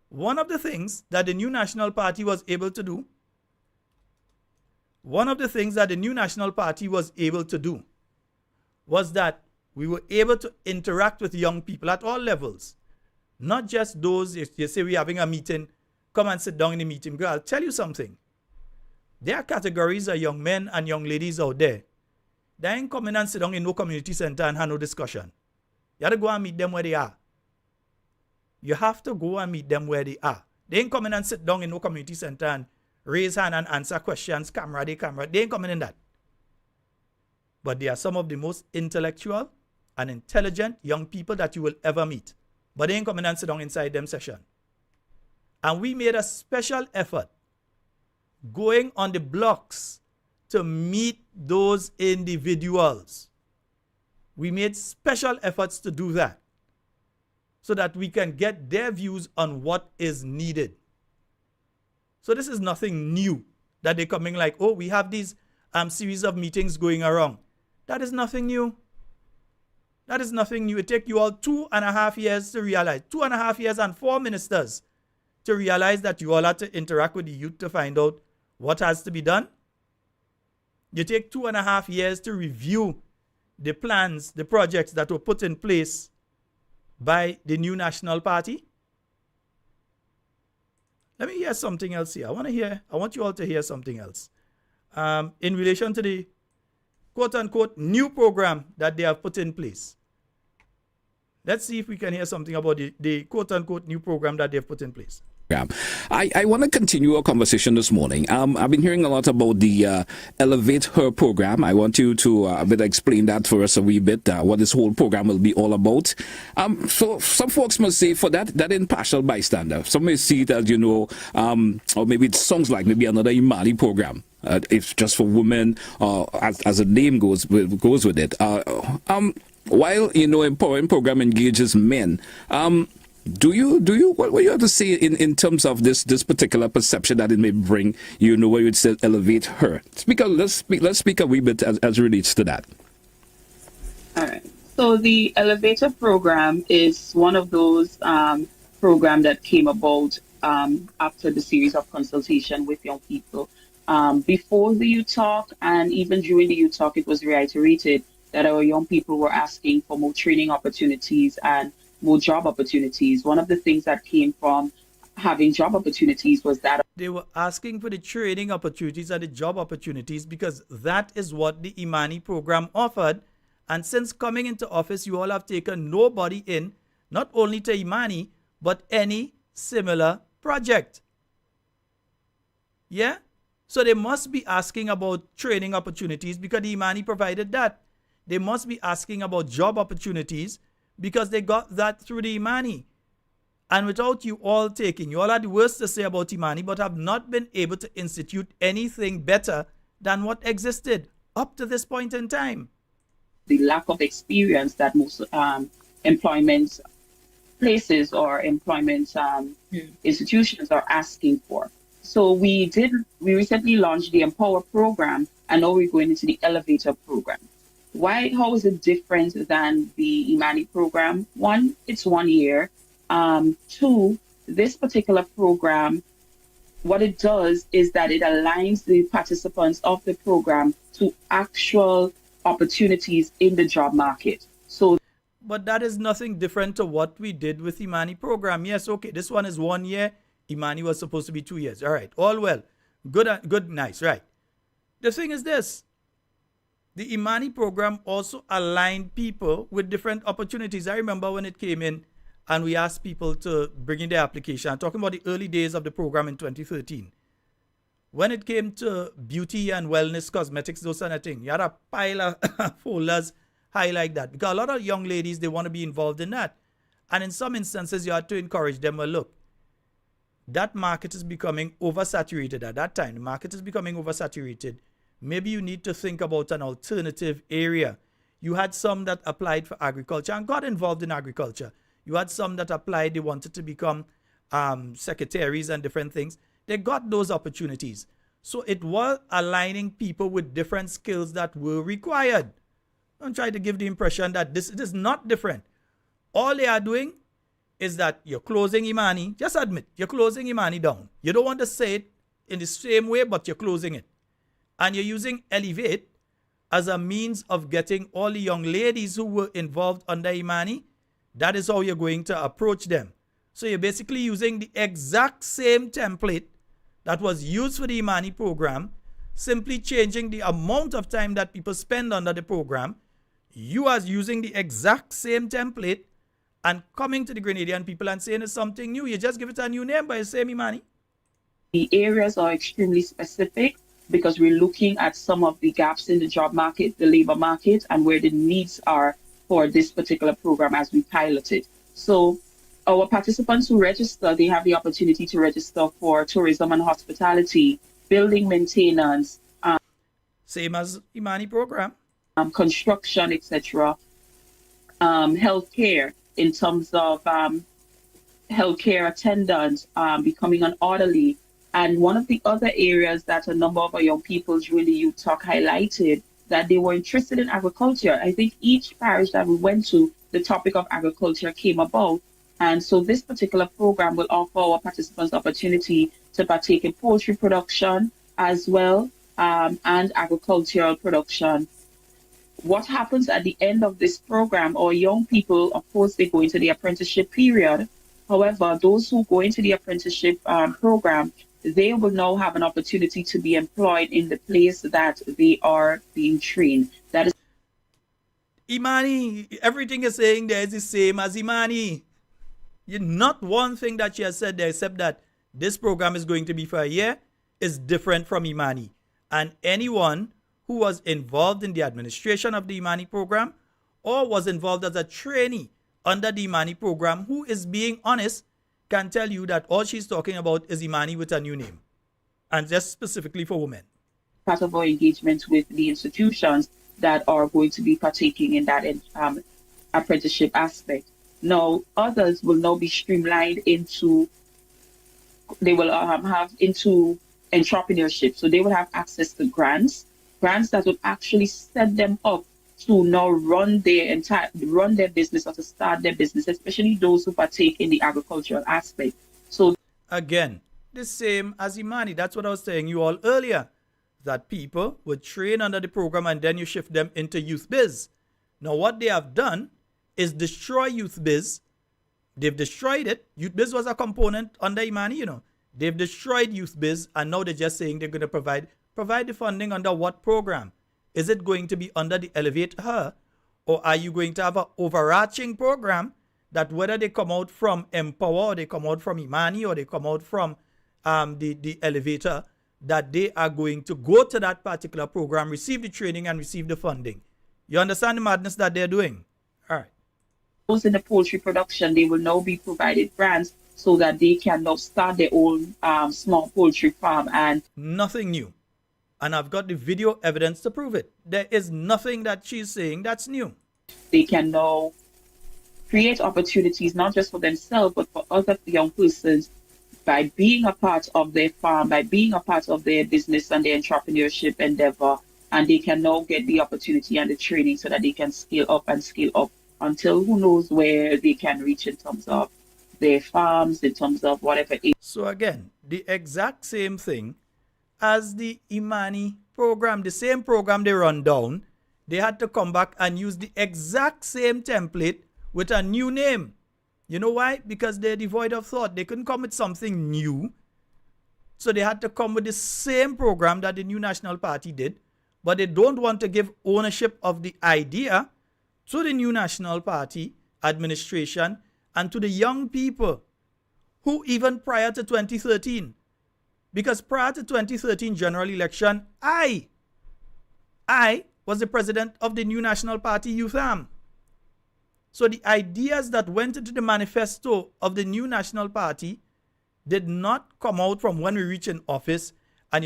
One of the things that the New National Party was able to do, was that we were able to interact with young people at all levels. Not just those, if you say we're having a meeting, come and sit down in the meeting. Girl, I'll tell you something. There are categories of young men and young ladies out there. They ain't coming and sit down in no community center and have no discussion. You have to go and meet them where they are. You have to go and meet them where they are. They ain't coming and sit down in no community center and raise hand and answer questions, camera. They ain't coming in that. But they are some of the most intellectual and intelligent young people that you will ever meet. But they ain't coming and sit down inside them session. And we made a special effort going on the blocks to meet those individuals. We made special efforts to do that so that we can get their views on what is needed. So this is nothing new that they're coming like, oh, we have these series of meetings going around. That is nothing new. That is nothing new. It takes you all 2.5 years to realize, 2.5 years and 4 ministers to realize that you all have to interact with the youth to find out what has to be done. You take 2.5 years to review the plans, the projects that were put in place by the New National Party. Let me hear something else here. I want you all to hear something else. In relation to the quote-unquote new program that they have put in place. Let's see if we can hear something about the quote-unquote new program that they've put in place. I want to continue our conversation this morning. I've been hearing a lot about the Elevate Her program. I want you to explain that for us a wee bit, what this whole program will be all about. So some folks must say for that impartial bystander, some may see it as, or maybe it sounds like maybe another Imani program. It's just for women, as the name goes with it. While, empowering program engages men, what do you have to say in terms of this particular perception that it may bring, where you said elevate her? Let's speak a wee bit as relates to that. All right. So the Elevator program is one of those programs that came about after the series of consultation with young people. Before the youth talk and even during the youth talk, it was reiterated that our young people were asking for more training opportunities and more job opportunities. One of the things that came from having job opportunities was that they were asking for the training opportunities and the job opportunities because that is what the Imani program offered. And since coming into office, you all have taken nobody in, not only to Imani, but any similar project. Yeah? So they must be asking about training opportunities because the Imani provided that. They must be asking about job opportunities because they got that through the Imani. And without you all taking, you all had the worst to say about Imani, but have not been able to institute anything better than what existed up to this point in time. The lack of experience that most employment places or employment institutions are asking for. So we recently launched the Empower program, and now we're going into the Elevator program. How is it different than the Imani program? One, it's 1 year. Two, this particular program, what it does is that it aligns the participants of the program to actual opportunities in the job market. But that is nothing different to what we did with Imani program. Yes, okay, this one is 1 year. Imani was supposed to be 2 years. All right, all well. Good, nice, right. The thing is this. The Imani program also aligned people with different opportunities. I remember when it came in and we asked people to bring in their application. I'm talking about the early days of the program in 2013. When it came to beauty and wellness, cosmetics, those kind of things, you had a pile of folders high like that. Because a lot of young ladies, they want to be involved in that. And in some instances, you had to encourage them, well, look, that market is becoming oversaturated at that time. The market is becoming oversaturated. Maybe you need to think about an alternative area. You had some that applied for agriculture and got involved in agriculture. You had some that applied, they wanted to become secretaries and different things. They got those opportunities. So it was aligning people with different skills that were required. Don't try to give the impression that this is not different. All they are doing is that you're closing Imani. Just admit, you're closing Imani down. You don't want to say it in the same way, but you're closing it. And you're using Elevate as a means of getting all the young ladies who were involved under Imani. That is how you're going to approach them. So you're basically using the exact same template that was used for the Imani program, simply changing the amount of time that people spend under the program. You are using the exact same template and coming to the Grenadian people and saying it's something new. You just give it a new name by the same Imani. The areas are extremely specific because we're looking at some of the gaps in the job market, the labor market, and where the needs are for this particular program as we pilot it. So our participants who register, they have the opportunity to register for tourism and hospitality, building maintenance, same as Imani program, construction, etc., healthcare in terms of healthcare attendants, becoming an orderly. And one of the other areas that a number of our young people during the youth talk highlighted that they were interested in agriculture. I think each parish that we went to, the topic of agriculture came about. And so this particular program will offer our participants the opportunity to partake in poultry production as well, and agricultural production. What happens at the end of this program, our young people, of course, they go into the apprenticeship period. However, those who go into the apprenticeship program, they will now have an opportunity to be employed in the place that they are being trained. That is Imani, everything you're saying there is the same as Imani. Not one thing that she has said there except that this program is going to be for a year is different from Imani. And anyone who was involved in the administration of the Imani program or was involved as a trainee under the Imani program who is being honest can tell you that all she's talking about is Imani with a new name, and just specifically for women. Part of our engagement with the institutions that are going to be partaking in that apprenticeship aspect. Now, others will now be streamlined into, they will have into entrepreneurship. So they will have access to grants that will actually set them up to now run their business or to start their business, especially those who partake in the agricultural aspect. So again, the same as Imani. That's what I was saying you all earlier, that people would train under the program and then you shift them into youth biz. Now what they have done is destroy youth biz. They've destroyed it. Youth biz was a component under Imani, They've destroyed youth biz and now they're just saying they're going to provide the funding under what program? Is it going to be under the Elevate Her, or are you going to have an overarching program that whether they come out from Empower or they come out from Imani or they come out from the Elevator, that they are going to go to that particular program, receive the training and receive the funding? You understand the madness that they're doing? All right. Those in the poultry production, they will now be provided grants so that they can now start their own small poultry farm. And nothing new. And I've got the video evidence to prove it. There is nothing that she's saying that's new. They can now create opportunities, not just for themselves, but for other young persons by being a part of their farm, by being a part of their business and their entrepreneurship endeavor. And they can now get the opportunity and the training so that they can scale up until who knows where they can reach in terms of their farms, in terms of whatever. So again, the exact same thing as the Imani program, the same program they run down, they had to come back and use the exact same template with a new name. You know why? Because they're devoid of thought. They couldn't come with something new. So they had to come with the same program that the New National Party did, but they don't want to give ownership of the idea to the New National Party administration and to the young people who even prior to 2013, because prior to 2013 general election, I was the president of the New National Party Youth Arm. So the ideas that went into the manifesto of the New National Party, did not come out from when we reach in office and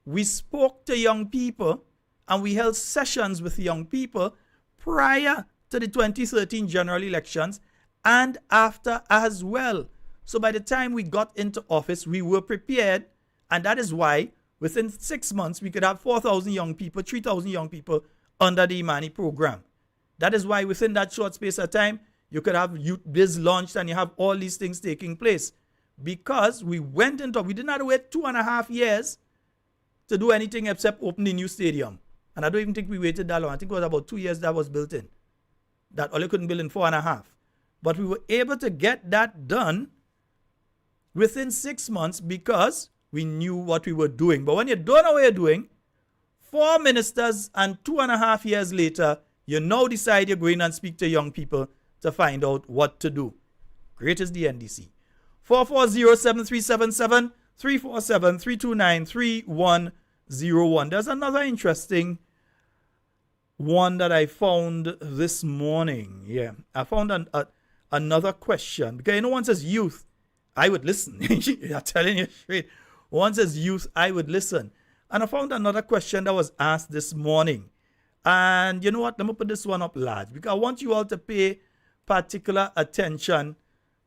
we spoke to young people and we held sessions with young people prior to the 2013 general elections and after as well. So by the time we got into office, we were prepared, and that is why within 6 months we could have 4,000 young people, 3,000 young people under the Imani program. That is why within that short space of time, you could have Youth Biz launched and you have all these things taking place. Because we did not wait 2.5 years to do anything except open the new stadium. And I don't even think we waited that long. I think it was about 2 years that was built in. That only couldn't build in 4.5. But we were able to get that done within 6 months because we knew what we were doing. But when you don't know what you're doing, 4 ministers and 2.5 years later, you now decide you're going and speak to young people to find out what to do. Great is the NDC. 440-7377, 347-329-3101. There's another interesting one that I found this morning. Yeah, I found another question. Because one says youth, I would listen. I'm telling you straight. One says youth, I would listen. And I found another question that was asked this morning. And you know what? Let me put this one up large. Because I want you all to pay particular attention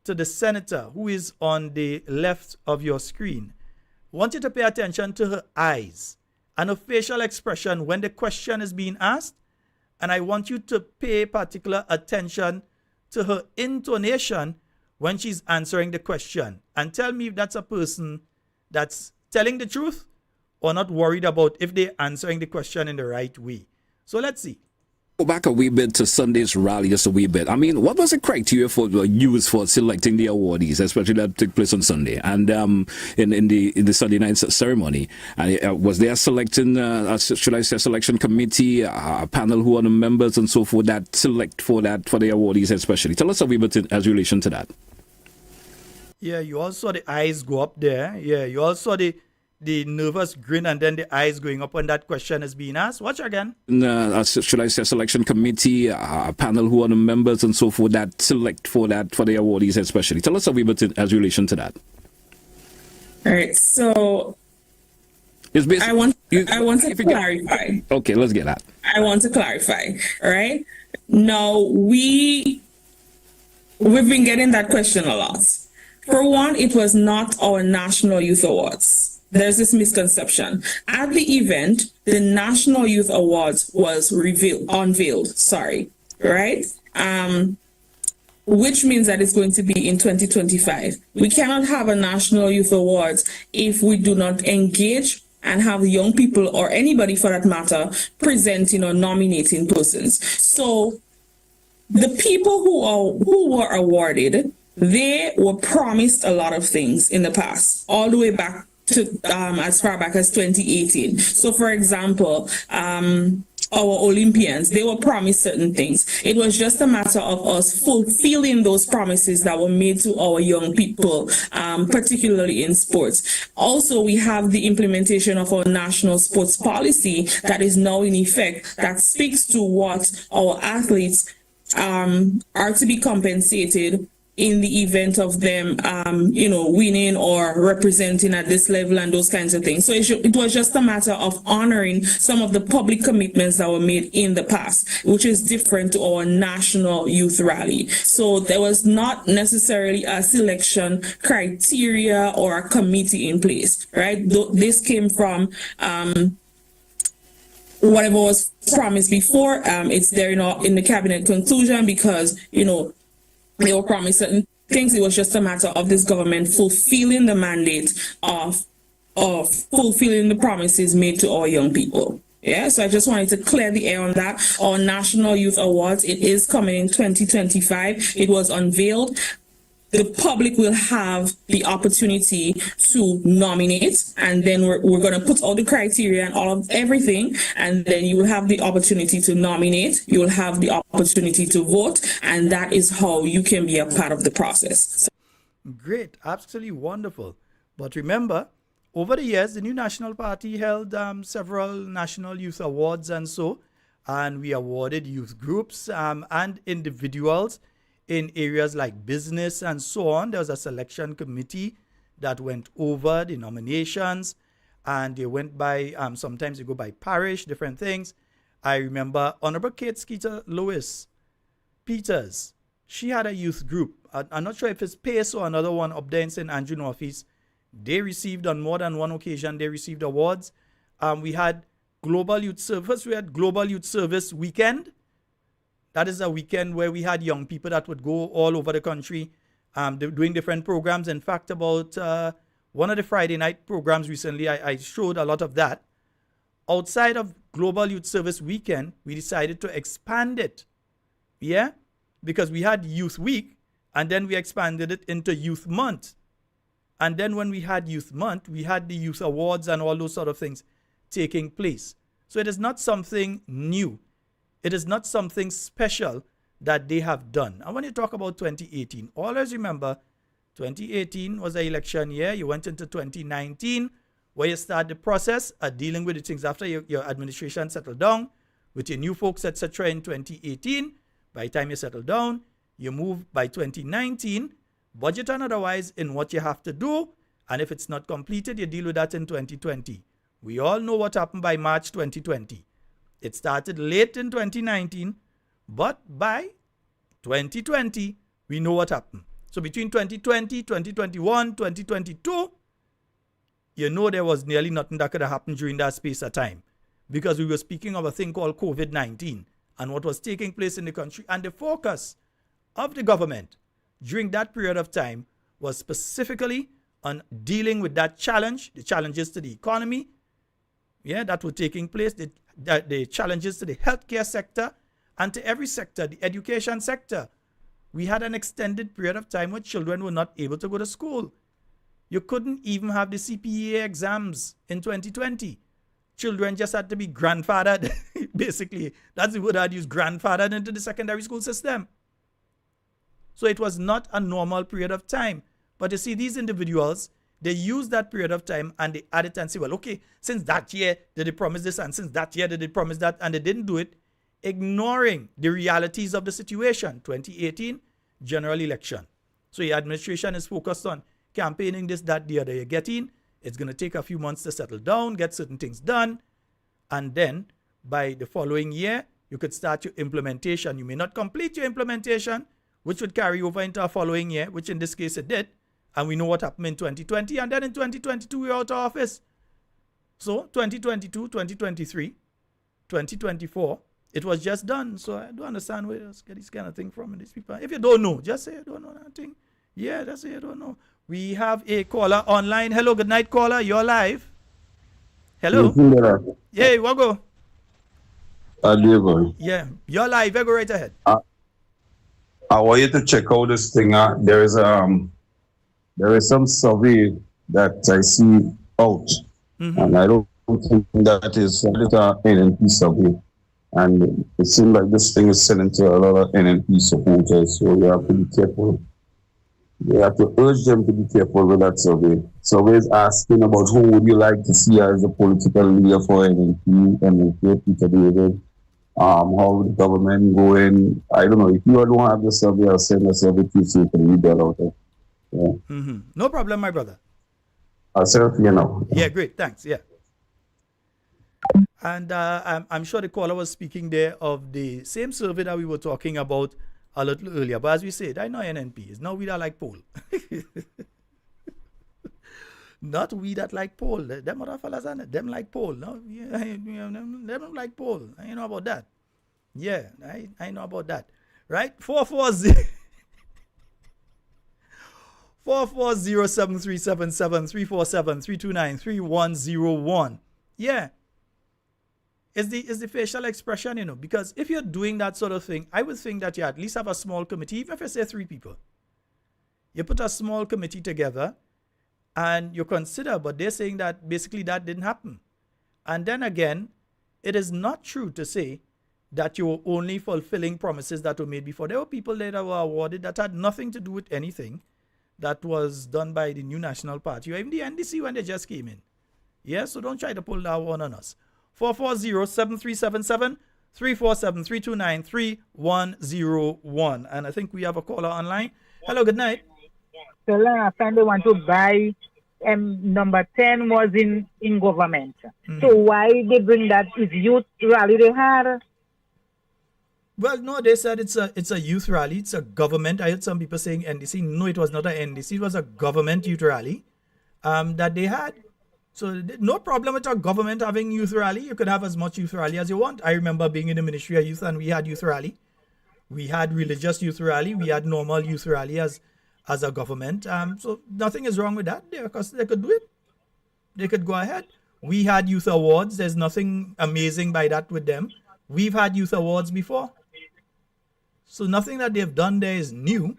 to the senator who is on the left of your screen. I want you to pay attention to her eyes and her facial expression when the question is being asked. And I want you to pay particular attention to her intonation when she's answering the question. And tell me if that's a person that's telling the truth or not worried about if they're answering the question in the right way. So let's see. Go back a wee bit to Sunday's rally, just a wee bit. I mean, what was the criteria used for selecting the awardees, especially that took place on Sunday and in the Sunday night ceremony? And was there a selection committee, a panel who are the members and so forth that select for the awardees especially? Tell us a wee bit as relation to that. Yeah, you all saw the eyes go up there. Yeah, you all saw the nervous grin and then the eyes going up when that question is being asked. Watch again. Selection committee, a panel who are the members and so forth that select for the awardees especially. Tell us a wee bit as relation to that. All right, so I want to clarify. Okay, let's get that. I want to clarify. All right. Now we've been getting that question a lot. For one, it was not our National Youth Awards. There's this misconception. At the event, the National Youth Awards was unveiled, right? Which means that it's going to be in 2025. We cannot have a National Youth Awards if we do not engage and have young people or anybody for that matter presenting or nominating persons. So the people who were awarded, they were promised a lot of things in the past, all the way back to as far back as 2018. So, for example, our Olympians, they were promised certain things. It was just a matter of us fulfilling those promises that were made to our young people, particularly in sports. Also, we have the implementation of our national sports policy that is now in effect, that speaks to what our athletes are to be compensated in the event of them, winning or representing at this level and those kinds of things. So it was just a matter of honoring some of the public commitments that were made in the past, which is different to our National Youth Rally. So there was not necessarily a selection criteria or a committee in place, right? This came from whatever was promised before. It's there in the cabinet conclusion because, they were promised certain things. It was just a matter of this government fulfilling the mandate of fulfilling the promises made to our young people. Yeah, so I just wanted to clear the air on that. Our National Youth Awards, it is coming in 2025. It was unveiled. The public will have the opportunity to nominate, and then we're going to put all the criteria and all of everything, and then you will have the opportunity to nominate, you will have the opportunity to vote, and that is how you can be a part of the process. Great, absolutely wonderful. But remember, over the years, the New National Party held several National Youth Awards and we awarded youth groups and individuals in areas like business and so on. There was a selection committee that went over the nominations, and they went by, sometimes they go by parish, different things. I remember Honorable Kate Skeeter Lewis Peters. She had a youth group. I'm not sure if it's Pace or another one up there in St. Andrew Northeast. They received, on more than one occasion, they received awards. We had Global Youth Service. We had Global Youth Service Weekend. That is a weekend where we had young people that would go all over the country doing different programs. In fact, about one of the Friday night programs recently, I showed a lot of that. Outside of Global Youth Service Weekend, we decided to expand it. Yeah? Because we had Youth Week, and then we expanded it into Youth Month. And then when we had Youth Month, we had the Youth Awards and all those sort of things taking place. So it is not something new. It is not something special that they have done. And when you talk about 2018, always remember 2018 was an election year. You went into 2019 where you start the process of dealing with the things after your administration settled down with your new folks, etc. in 2018. By the time you settle down, you move by 2019, budget and otherwise, in what you have to do. And if it's not completed, you deal with that in 2020. We all know what happened by March 2020. It started late in 2019, but by 2020, we know what happened. So between 2020, 2021, 2022, you know there was nearly nothing that could have happened during that space of time, because we were speaking of a thing called COVID-19 and what was taking place in the country. And the focus of the government during that period of time was specifically on dealing with that challenge, the challenges to the economy, that were taking place, the challenges to the healthcare sector and to every sector, the education sector. We had an extended period of time where children were not able to go to school. You couldn't even have the CPEA exams in 2020. Children just had to be grandfathered, basically. That's the word I'd use, grandfathered into the secondary school system. So it was not a normal period of time. But you see, these individuals, they use that period of time and they add it and say, well, okay, since that year did they promise this and since that year did they promise that, and they didn't do it, ignoring the realities of the situation. 2018, general election. So your administration is focused on campaigning this, that, the other. You get in, it's going to take a few months to settle down, get certain things done, and then by the following year, you could start your implementation. You may not complete your implementation, which would carry over into a following year, which in this case it did. And we know what happened in 2020. And then in 2022, we're out of office. So 2022, 2023, 2024, it was just done. So I don't understand where you get this kind of thing from these people. If you don't know, just say you don't know nothing. Yeah, just say you don't know. We have a caller online. Hello, good night, caller. You're live. Hello. Yeah, what go? Yeah, you're live. Go right ahead. I want you to check out this thing. There is some survey that I see out, and I don't think that is a NNP survey. And it seems like this thing is selling to a lot of NNP supporters, so you have to be careful. You have to urge them to be careful with that survey. Survey is asking about who would you like to see as a political leader for NNP, Peter David. How the government going? I don't know. If you don't have the survey, I'll send a survey to you so you can read that out there. Yeah. No problem, my brother. I'll send it to you now. Yeah, great. Thanks. Yeah. And I'm sure the caller was speaking there of the same survey that we were talking about a little earlier. But as we said, I know NNP. It's not we that like poll. Not we that like poll. Them other fellas, them like poll. No, yeah, them don't like poll. I know about that. Yeah, I know about that. Right? 440 440-7377 347-329-3101. Yeah. Is the facial expression, because if you're doing that sort of thing, I would think that you at least have a small committee, even if you say 3 people. You put a small committee together and you consider, but they're saying that basically that didn't happen. And then again, it is not true to say that you were only fulfilling promises that were made before. There were people there that were awarded that had nothing to do with anything that was done by the new National Party or even the NDC when they just came in. Yeah, so don't try to pull that one on us. 440-7377 347-329-3101. And I think we have a caller online. Hello, good night. Sheldon, I find they want to buy number 10 was in government. Mm-hmm. So why they bring that is youth rally they had? Well, no, they said it's a youth rally. It's a government. I heard some people saying NDC. No, it was not a NDC. It was a government youth rally that they had. So no problem with a government having youth rally. You could have as much youth rally as you want. I remember being in the Ministry of Youth and we had youth rally. We had religious youth rally. We had normal youth rally as a government. So nothing is wrong with that there because they could do it. They could go ahead. We had youth awards. There's nothing amazing by that with them. We've had youth awards before. So nothing that they've done there is new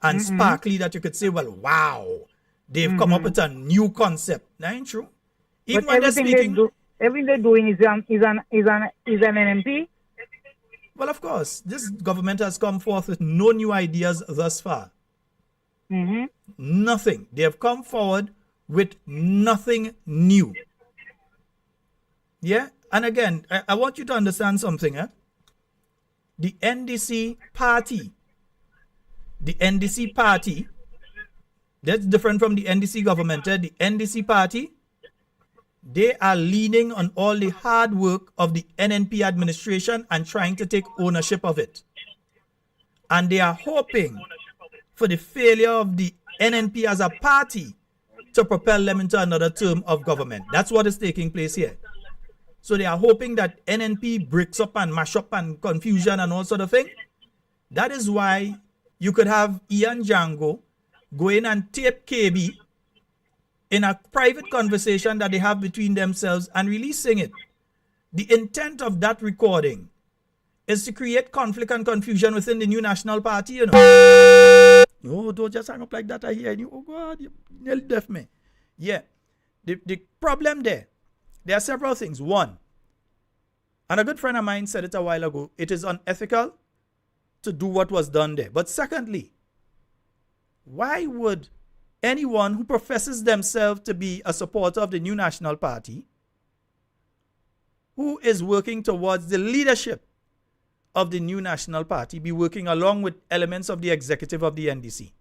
and sparkly that you could say, well, wow, they've come up with a new concept. That ain't true. Even But when they're everything speaking, everything they're doing is an NNP. well, of course, this government has come forth with no new ideas thus far. Nothing. They have come forward with nothing new. Yeah? And again, I want you to understand something. The NDC party, that's different from the NDC government. The NDC party, they are leaning on all the hard work of the NNP administration and trying to take ownership of it. And they are hoping for the failure of the NNP as a party to propel them into another term of government. That's what is taking place here. So they are hoping that NNP breaks up and mash up and confusion and all sort of thing. That is why you could have Ian Django go in and tape KB in a private conversation that they have between themselves and releasing it. The intent of that recording is to create conflict and confusion within the new national party, you know. No, don't just hang up like that. I hear you. Oh God, you nearly deaf me. Yeah. The problem there are several things. One, and a good friend of mine said it a while ago, it is unethical to do what was done there. But secondly, why would anyone who professes themselves to be a supporter of the new national party, who is working towards the leadership of the new national party, be working along with elements of the executive of the NDC?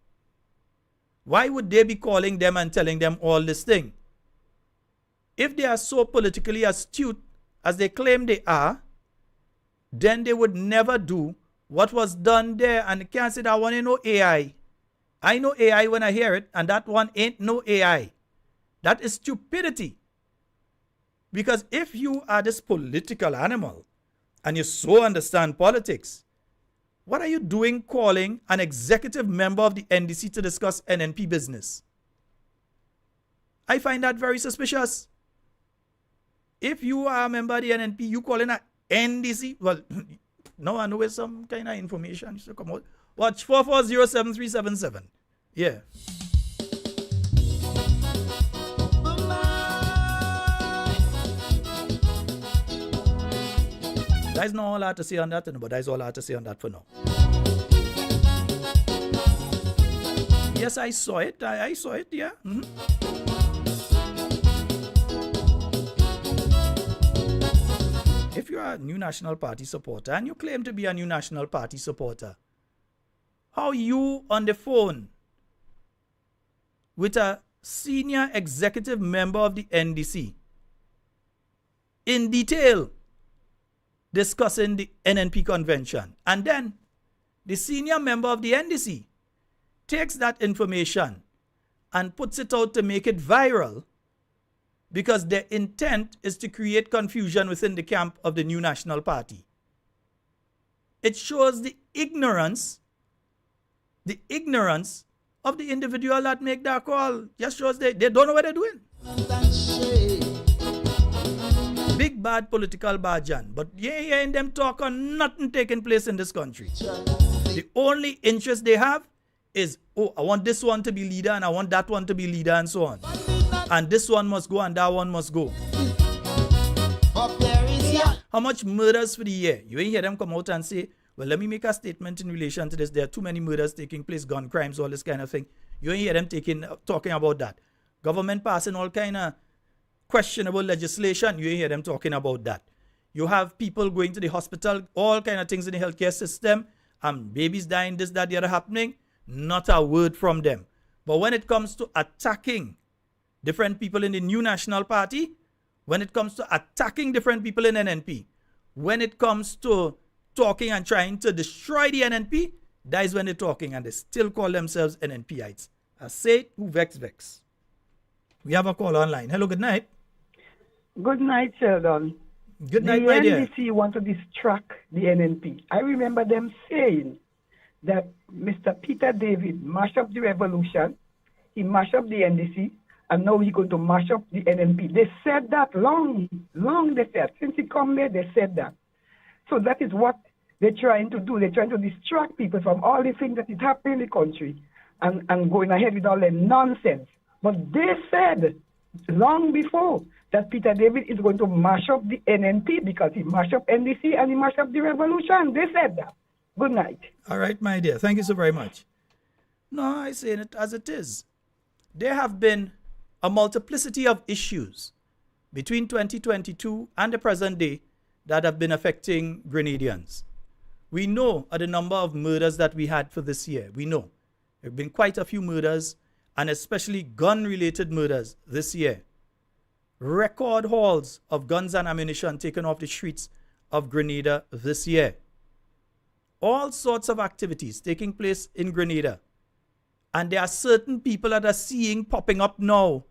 Why would they be calling them and telling them all this thing? If they are so politically astute as they claim they are, then they would never do what was done there. And you can't say that one ain't no AI. I know AI when I hear it, and that one ain't no AI. That is stupidity. Because if you are this political animal and you so understand politics, what are you doing calling an executive member of the NDC to discuss NNP business? I find that very suspicious. If you are a member of the NNP, you calling an NDC, well, now I know where some kind of information should come out. Watch 4407377. Yeah. That's not all I have to say on that, but that's all I have to say on that for now. Yes, I saw it. I saw it, yeah. If you are a new national party supporter and you claim to be a new national party supporter, how you on the phone with a senior executive member of the NDC in detail discussing the NNP convention, and then the senior member of the NDC takes that information and puts it out to make it viral because their intent is to create confusion within the camp of the new national party. It shows the ignorance of the individual that make that call. Just shows they don't know what they're doing. Big bad political bajan, but you ain't hearing them talk on nothing taking place in this country. The only interest they have is, oh, I want this one to be leader and I want that one to be leader and so on. And this one must go and that one must go. How much murders for the year? You ain't hear them come out and say, well, let me make a statement in relation to this. There are too many murders taking place, gun crimes, all this kind of thing. You ain't hear them talking about that. Government passing all kind of questionable legislation. You ain't hear them talking about that. You have people going to the hospital, all kind of things in the healthcare system, and babies dying, this, that, the other happening. Not a word from them. But when it comes to attacking different people in the New National Party, when it comes to attacking different people in NNP, when it comes to talking and trying to destroy the NNP, that is when they're talking, and they still call themselves NNPites. I say it, who vex. We have a call online. Hello, good night. Good night, Sheldon. Good night, my dear. The NDC want to distract the NNP. I remember them saying that Mr. Peter David mashed up the revolution, he mashed up the NDC, and now he's going to mash up the NNP. They said that long they said. Since he come there, they said that. So that is what they're trying to do. They're trying to distract people from all the things that is happening in the country and going ahead with all the nonsense. But they said long before that Peter David is going to mash up the NNP because he mashed up NDC and he mashed up the revolution. They said that. Good night. All right, my dear. Thank you so very much. No, I say it as it is. There have been a multiplicity of issues between 2022 and the present day that have been affecting Grenadians. We know the number of murders that we had for this year. We know. There have been quite a few murders, and especially gun-related murders this year. Record hauls of guns and ammunition taken off the streets of Grenada this year. All sorts of activities taking place in Grenada. And there are certain people that are seeing popping up now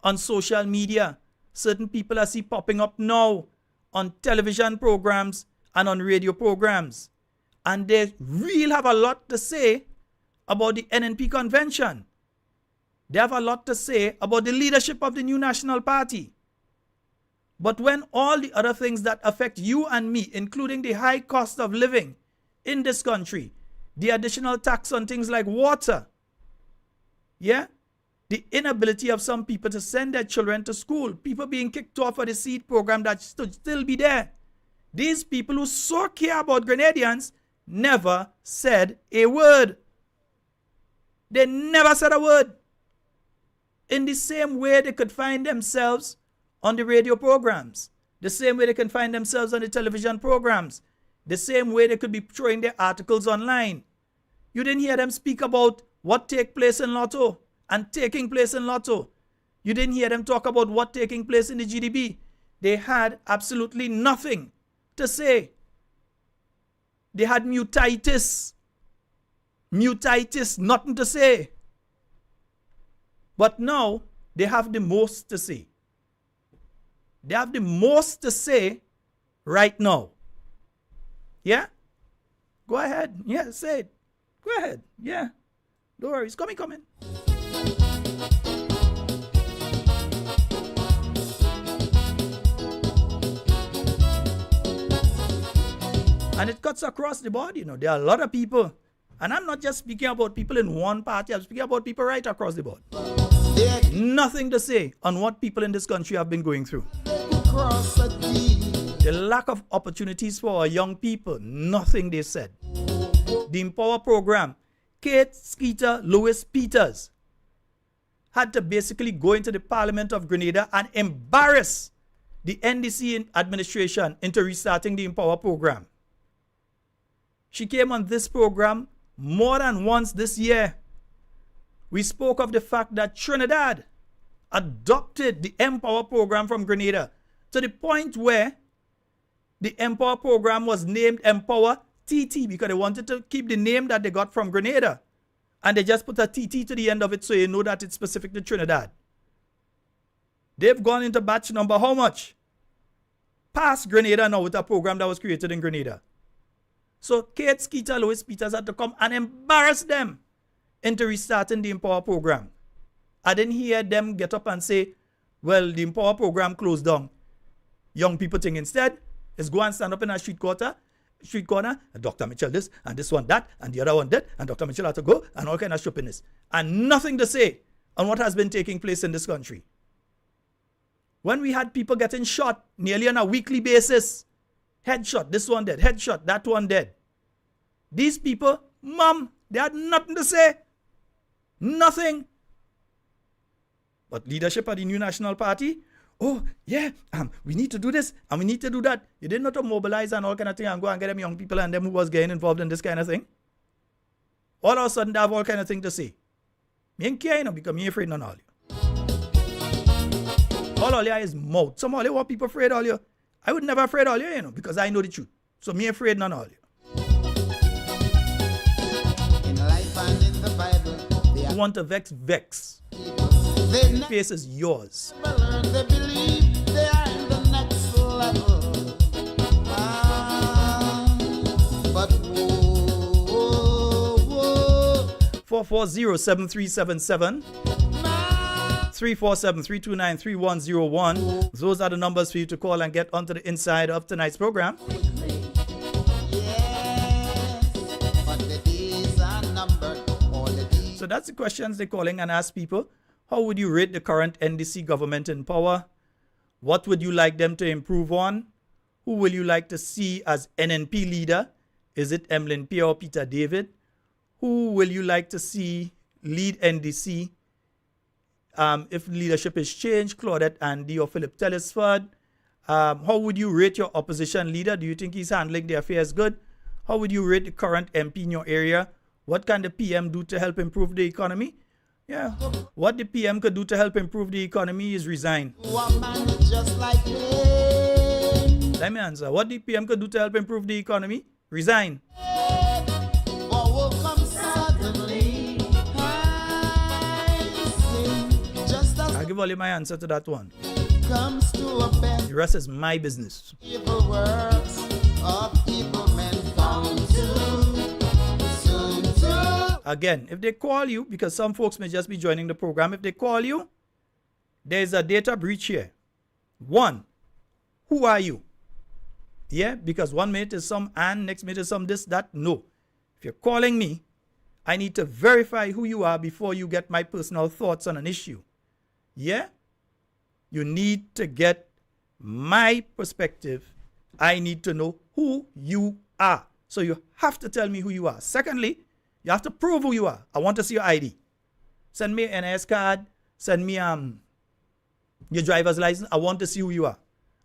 on social media. Certain people are seeing popping up now on television programs and on radio programs. And they really have a lot to say about the NNP convention. They have a lot to say about the leadership of the New National Party. But when all the other things that affect you and me, including the high cost of living in this country, the additional tax on things like water, the inability of some people to send their children to school, people being kicked off of the seed program that should still be there. These people who so care about Grenadians never said a word. They never said a word. In the same way they could find themselves on the radio programs, the same way they can find themselves on the television programs, the same way they could be throwing their articles online. You didn't hear them speak about what take place in Lotto and taking place in Lotto. You didn't hear them talk about what taking place in the GDB. They had absolutely nothing to say. They had mutitis, nothing to say. But now they have the most to say. They have the most to say right now. Yeah? Go ahead. Yeah, say it. Go ahead. Yeah. Don't worry. It's coming. And it cuts across the board, There are a lot of people. And I'm not just speaking about people in one party. I'm speaking about people right across the board. Nothing to say on what people in this country have been going through. The lack of opportunities for our young people, nothing they said. The Empower program, Kate Skeeter Lewis Peters had to basically go into the Parliament of Grenada and embarrass the NDC administration into restarting the Empower program. She came on this program more than once this year. We spoke of the fact that Trinidad adopted the Empower program from Grenada to the point where the Empower program was named Empower TT because they wanted to keep the name that they got from Grenada. And they just put a TT to the end of it so you know that it's specific to Trinidad. They've gone into batch number how much? Past Grenada now with a program that was created in Grenada. So Kate Skeeter Lewis Peters had to come and embarrass them into restarting the Empower program. I didn't hear them get up and say, well, the Empower program closed down. Young people think instead is go and stand up in a street corner, and Dr. Mitchell this, and this one that, and the other one that, and Dr. Mitchell had to go, and all kind of stupidness. And nothing to say on what has been taking place in this country. When we had people getting shot nearly on a weekly basis, headshot, this one dead, headshot, that one dead. These people, they had nothing to say. Nothing. But leadership of the New National Party, we need to do this and we need to do that. You didn't know to mobilize and all kind of thing and go and get them young people and them who was getting involved in this kind of thing. All of a sudden they have all kind of thing to say. Me ain't care, because me ain't afraid none of you. All you is mouth. Some all you want people afraid all you. I would never afraid all you, you know, because I know the truth. So me afraid none all you. In life and in the Bible, they You want to vex? they never Face is yours. learn. They believe they are in the next level. But whoa, whoa. 440-7377 347-329-3101. Those are the numbers for you to call and get onto the inside of tonight's program. So that's the questions they're calling and ask people. How would you rate the current NDC government in power? What would you like them to improve on? Who will you like to see as NNP leader? Is it Emlyn Pierre or Peter David? Who will you like to see lead NDC? If leadership is changed, Claudette Andy or Philip Telesford? How would you rate your opposition leader? Do you think he's handling the affairs good? How would you rate the current MP in your area? What can the PM do to help improve the economy? Yeah. What the PM could do to help improve the economy is resign. Let me answer. What the PM could do to help improve the economy? Resign. I'll give all you my answer to that one. The rest is my business. Again, if they call you, because some folks may just be joining the program, if they call you, there's a data breach here. One, who are you? Yeah, because 1 minute is some and next minute is some this, that. No. If you're calling me, I need to verify who you are before you get my personal thoughts on an issue. Yeah? You need to get my perspective. I need to know who you are. So you have to tell me who you are. Secondly, you have to prove who you are. I want to see your ID. Send me an NS card. Send me your driver's license. I want to see who you are.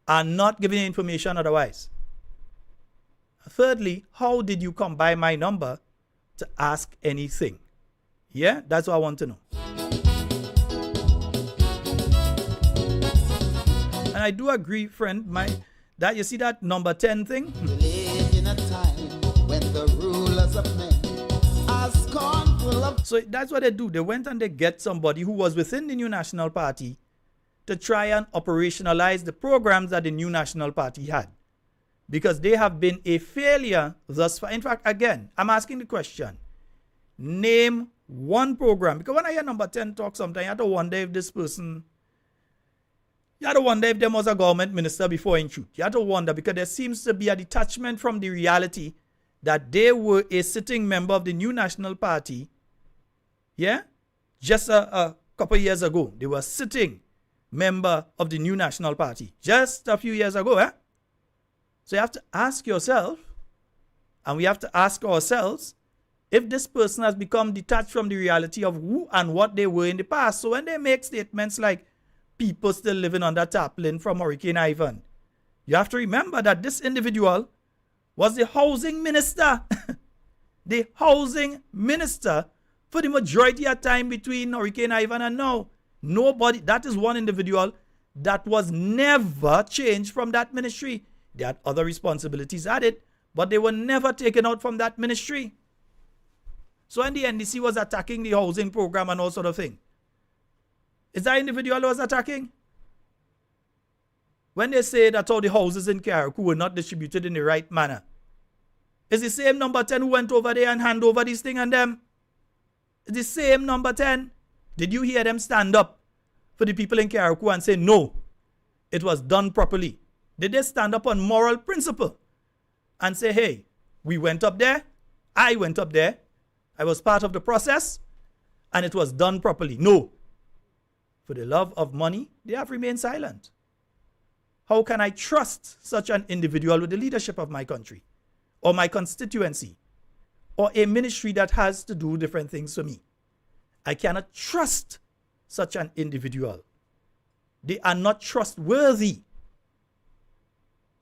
I'm not giving you information otherwise. Thirdly, how did you come by my number to ask anything? Yeah, that's what I want to know. And I do agree, friend, that you see that number 10 thing? We live in a time when the rulers of men are scornful of. So that's what they do. They went and they get somebody who was within the New National Party to try and operationalize the programs that the New National Party had. Because they have been a failure thus far. In fact, again, I'm asking the question. Name one program. Because when I hear number 10 talk sometimes, you have to wonder if this person... You have to wonder if there was a government minister before in truth. You have to wonder because there seems to be a detachment from the reality that they were a sitting member of the New National Party. Yeah? Just a couple years ago. They were sitting member of the New National Party. Just a few years ago, eh? So you have to ask yourself, and we have to ask ourselves, if this person has become detached from the reality of who and what they were in the past. So when they make statements like people still living under tarpaulin from Hurricane Ivan, you have to remember that this individual was the housing minister. The housing minister for the majority of time between Hurricane Ivan and now. Nobody, that is one individual that was never changed from that ministry. They had other responsibilities added, but they were never taken out from that ministry. So when the NDC was attacking the housing program and all sort of thing, is that individual who was attacking? When they say that all the houses in Carriacou were not distributed in the right manner, is the same number 10 who went over there and hand over this thing and them? Is the same number 10? Did you hear them stand up for the people in Carriacou and say, no, it was done properly? Did they stand up on moral principle and say, hey, we went up there, I went up there, I was part of the process, and it was done properly? No. For the love of money, they have remained silent. How can I trust such an individual with the leadership of my country, or my constituency, or a ministry that has to do different things for me? I cannot trust such an individual. They are not trustworthy.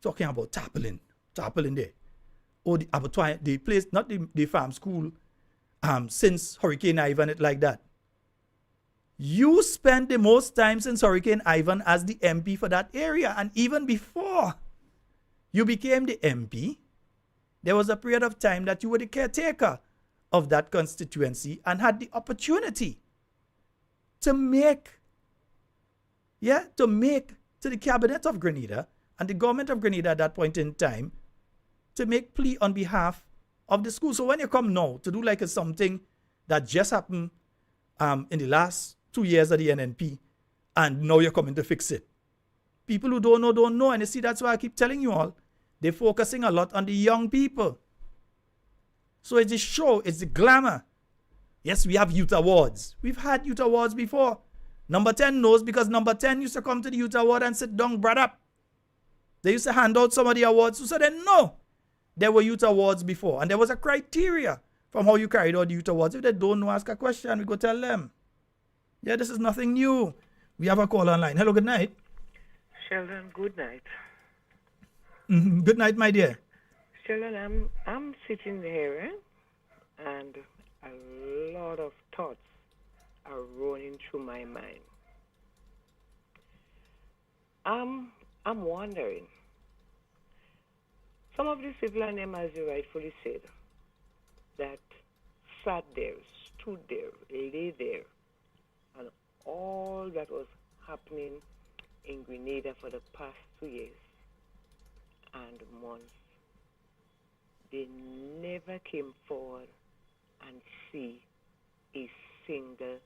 Talking about tarpaulin there. Or the abattoir, the place, not the farm school, since Hurricane Ivan, it like that. You spent the most time since Hurricane Ivan as the MP for that area. And even before you became the MP, there was a period of time that you were the caretaker of that constituency and had the opportunity to make to the cabinet of Grenada and the government of Grenada at that point in time to make plea on behalf of the school. So when you come now to do like something that just happened in the last 2 years of the NNP, and now you're coming to fix it. People who don't know. And you see, that's why I keep telling you all, they're focusing a lot on the young people. So it's the show, it's the glamour. Yes, we have youth awards. We've had youth awards before. Number 10 knows because number 10 used to come to the youth award and sit down, brother. They used to hand out some of the awards. So they know there were youth awards before. And there was a criteria from how you carried out the youth awards. If they don't know, ask a question. We go tell them. Yeah, this is nothing new. We have a call online. Hello, good night. Sheldon, good night. Good night, my dear. Sheldon, I'm sitting here and a lot of thoughts are running through my mind. I'm wondering, some of these people and them, as you rightfully said, that sat there, stood there, lay there, and all that was happening in Grenada for the past 2 years and months, they never came forward and see a single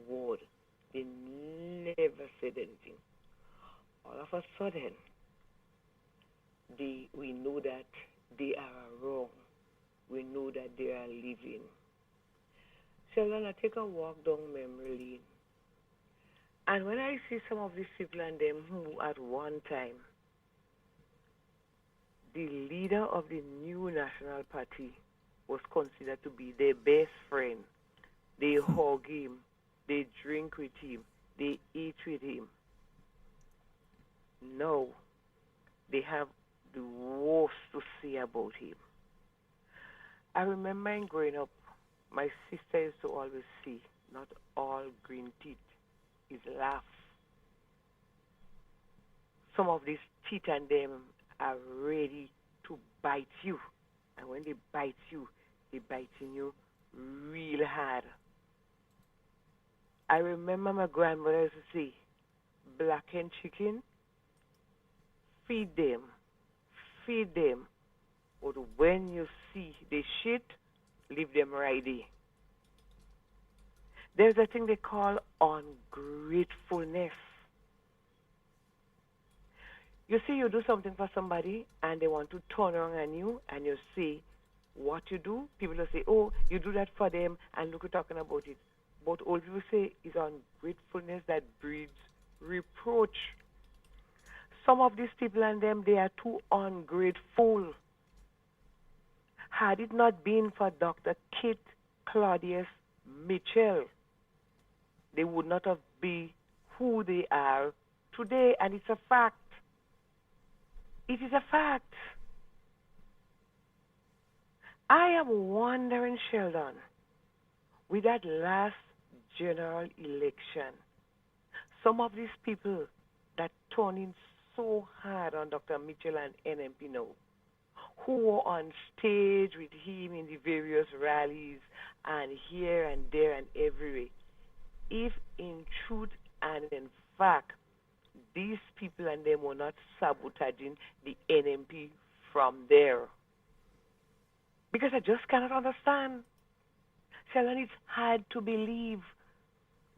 word. They never said anything. All of a sudden, we know that they are wrong. We know that they are living. Sheldon, I take a walk down memory lane. And when I see some of these people and them who at one time, the leader of the new National Party was considered to be their best friend. They hug him, they drink with him, they eat with him. Now, they have the worst to say about him. I remember in growing up, my sister used to always say, not all green teeth is laugh. Some of these teeth and them are ready to bite you. And when they bite you, they're biting you real hard. I remember my grandmother used to say, blackened chicken, feed them. But when you see the shit, leave them right there. There's a thing they call ungratefulness. You see, you do something for somebody and they want to turn around on you and you see what you do. People will say, oh, you do that for them and look, you're talking about it. But all people say is ungratefulness that breeds reproach. Some of these people and them, they are too ungrateful. Had it not been for Dr. Kit Claudius Mitchell, they would not have been who they are today, and it's a fact. It is a fact. I am wondering, Sheldon, with that last general election, some of these people that turned in so hard on Dr. Mitchell and NNP now, who were on stage with him in the various rallies and here and there and everywhere, if in truth and in fact these people and them were not sabotaging the NNP from there. Because I just cannot understand. Sheldon, it's hard to believe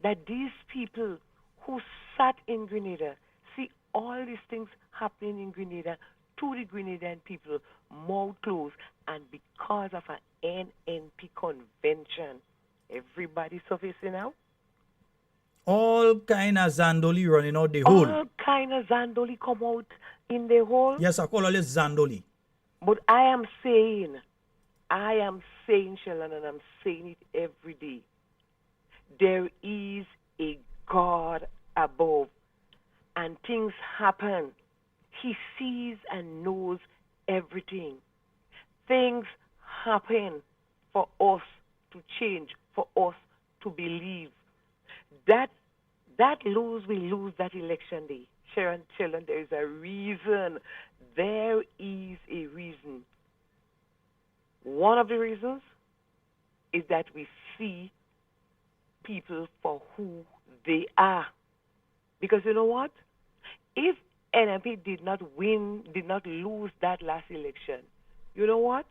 that these people who sat in Grenada see all these things happening in Grenada to the Grenadian people, mouth closed, and because of an NNP convention, everybody surfacing out. All kind of Zandoli running out the hole. All kind of Zandoli come out in the hole. Yes, I call all this Zandoli. But I am saying, Sheldon, and I'm saying it every day, there is a God above, and things happen. He sees and knows everything. Things happen for us to change, for us to believe. that we lose that election day. Sharon, there is a reason. There is a reason. One of the reasons is that we see people for who they are. Because you know what? If NNP did not lose that last election, you know what?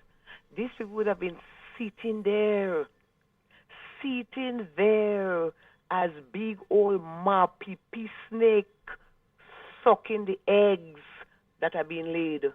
These people would have been sitting there as big old pee snake sucking the eggs that are being laid.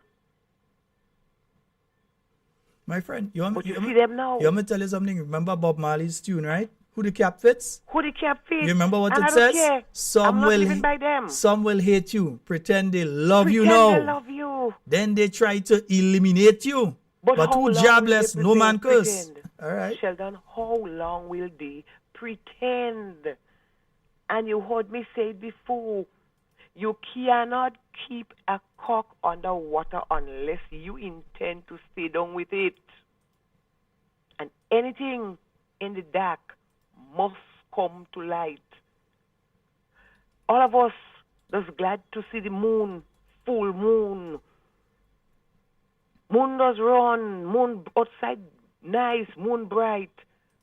My friend, you want see them now. You want me to tell you something? Remember Bob Marley's tune, right? Who the cap fits? Who the cap fits? You remember what and it I don't says? Care. I'm not living by them. Some will hate you, pretend they love you Pretend now. they love you. Then they try to eliminate you. But who jobless, no man curse. All right. Sheldon, how long will they pretend? And you heard me say it before. You cannot keep a cock under water unless you intend to stay down with it. And anything in the dark must come to light. All of us just glad to see the moon, full moon. Moon does run, moon outside nice, moon bright.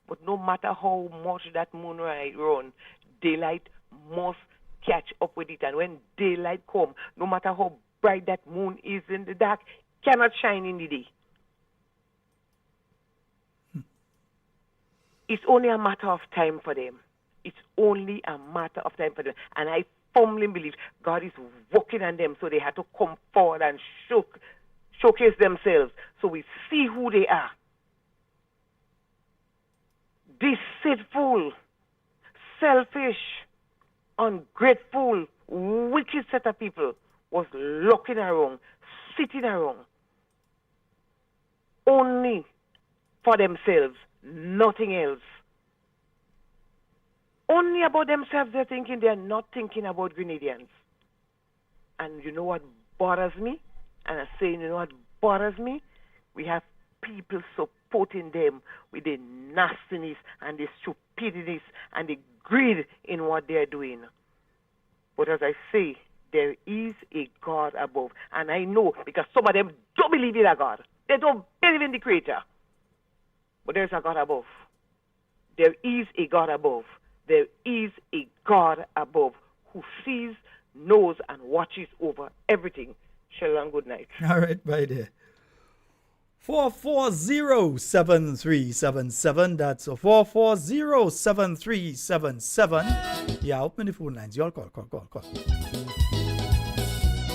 But no matter how much that moon run, daylight must catch up with it. And when daylight come, no matter how bright that moon is in the dark, cannot shine in the day. It's only a matter of time for them. It's only a matter of time for them. And I firmly believe God is working on them so they have to come forward and showcase themselves so we see who they are. Deceitful, selfish, ungrateful, wicked set of people was looking around, sitting around, only for themselves, nothing else. Only about themselves they're thinking, they're not thinking about Grenadians. And you know what bothers me? And I say, you know what bothers me? We have people supporting them with the nastiness and the stupidity and the greed in what they're doing. But as I say, there is a God above. And I know because some of them don't believe in a God. They don't believe in the Creator. But there's a God above. There is a God above. There is a God above who sees, knows, and watches over everything. Sheldon, good night. All right, bye there. 440-7377. That's a 440-7377. Yeah, open the phone lines. Y'all call.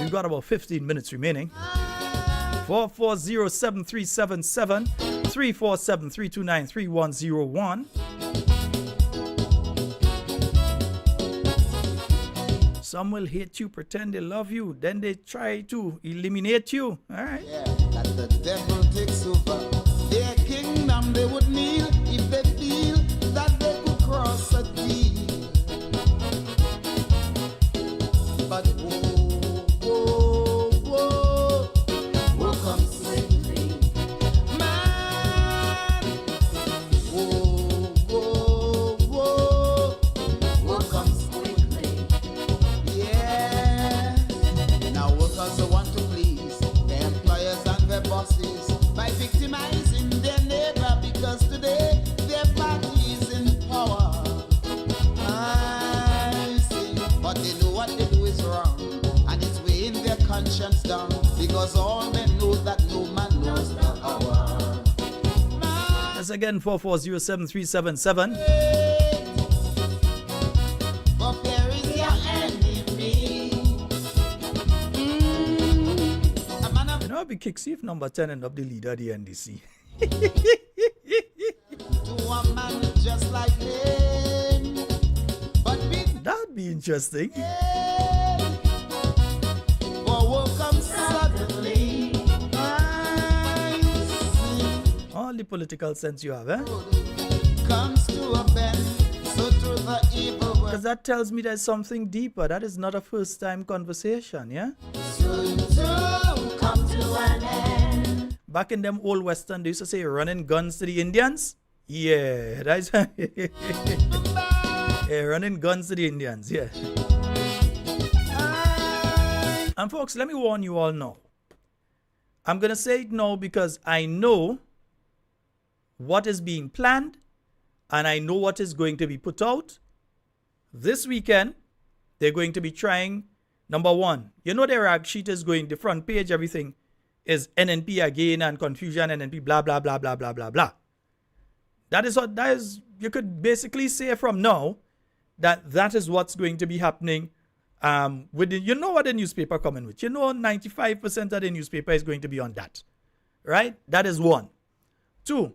We've got about 15 minutes remaining. 440-7377. 347-329-3101. Some will hate you, pretend they love you, then they try to eliminate you. All right. Yeah, that the devil takes over. Their kingdom they would kneel if they feel that they could cross a deal. But whoa comes swiftly, man. Whoa comes quickly. Yeah. Now workers want to please their employers and their bosses by victimizing their neighbor because today their party is in power. I see, but they know what they do is wrong, and it's weighing their conscience down because all men know that no man knows the hour. That's again 440-7377. But there is your enemy. You know, it'd be kicksy if number 10 end up the leader of the NDC. To a man just like him. But that'd be interesting. For will come suddenly. All the political sense you have, eh? Comes to a bend, so through the evil world. Because that tells me there's something deeper. That is not a first time conversation, yeah? Soon to come to an end. Back in them old western, they used to say running guns to the Indians. Yeah, that's Yeah, running guns to the Indians, yeah. And folks, let me warn you all now. I'm going to say it now because I know what is being planned and I know what is going to be put out. This weekend, they're going to be trying, number one, you know their rag sheet is going, the front page, everything is NNP again and confusion, NNP, blah, blah, blah, blah, blah, blah, blah. That is, you could basically say from now that is what's going to be happening. You know what the newspaper coming with. You know 95% of the newspaper is going to be on that. Right? That is one. Two,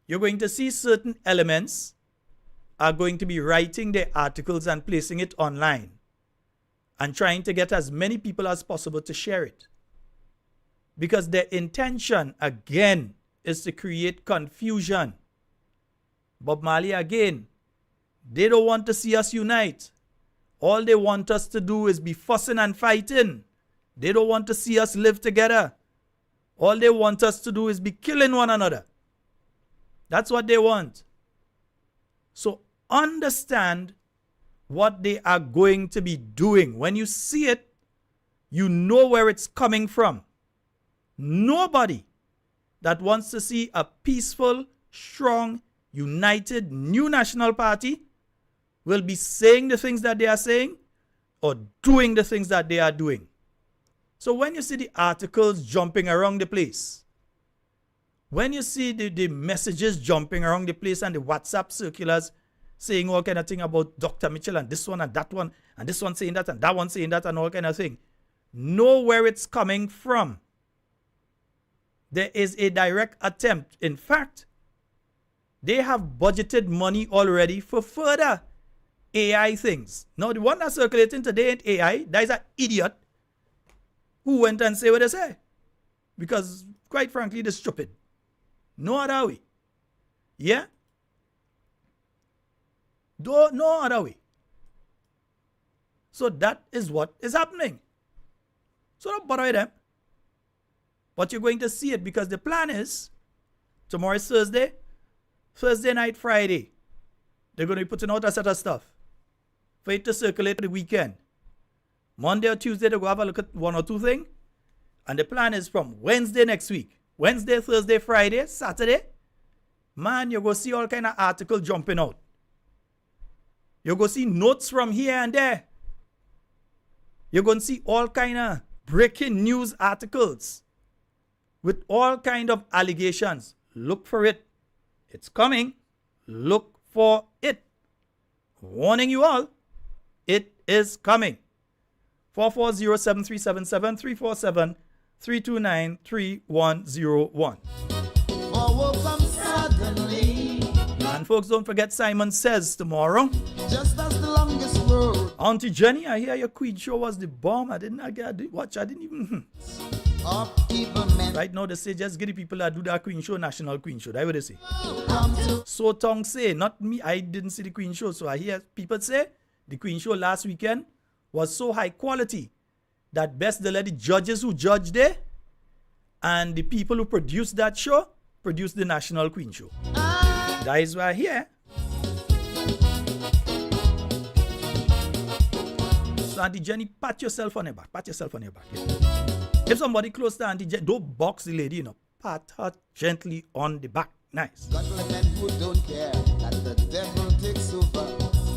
you're going to see certain elements are going to be writing their articles and placing it online and trying to get as many people as possible to share it. Because their intention, again, is to create confusion. Bob Marley, again, they don't want to see us unite. All they want us to do is be fussing and fighting. They don't want to see us live together. All they want us to do is be killing one another. That's what they want. So understand what they are going to be doing. When you see it, you know where it's coming from. Nobody that wants to see a peaceful, strong, united, new national party will be saying the things that they are saying or doing the things that they are doing. So when you see the articles jumping around the place, when you see the messages jumping around the place and the WhatsApp circulars saying all kind of thing about Dr. Mitchell and this one and that one and this one saying that and that one saying that and all kind of thing, know where it's coming from. There is a direct attempt. In fact, they have budgeted money already for further AI things. Now, the one that's circulating today ain't AI. That is an idiot who went and say what they say. Because, quite frankly, they're stupid. No other way. Yeah? No other way. So that is what is happening. So don't bother with them. But you're going to see it because the plan is, tomorrow is Thursday night, Friday, they're going to be putting out a set of stuff for it to circulate the weekend. Monday or Tuesday, they'll go have a look at one or two things. And the plan is from Wednesday next week. Wednesday, Thursday, Friday, Saturday. Man, you're going to see all kind of articles jumping out. You're going to see notes from here and there. You're going to see all kind of breaking news articles with all kind of allegations. Look for it. It's coming. Look for it. Warning you all, it is coming. 440-7377 347-329-3101. And folks, don't forget Simon Says tomorrow. Just as the longest road. Auntie Jenny, I hear your Queen show was the bomb. I didn't watch. I didn't even. Right now they say just get the people that do that Queen show, national Queen show. That's what they say. So Tong say, not me. I didn't see the Queen show, so I hear people say the Queen show last weekend was so high quality that best they let the judges who judged there and the people who produced that show produced the national Queen show. That is why here. So Auntie Jenny, pat yourself on your back. Pat yourself on your back. Yeah. If somebody close to Auntie Jenny, don't box the lady, pat her gently on the back. Nice. Godly who don't care that the devil takes over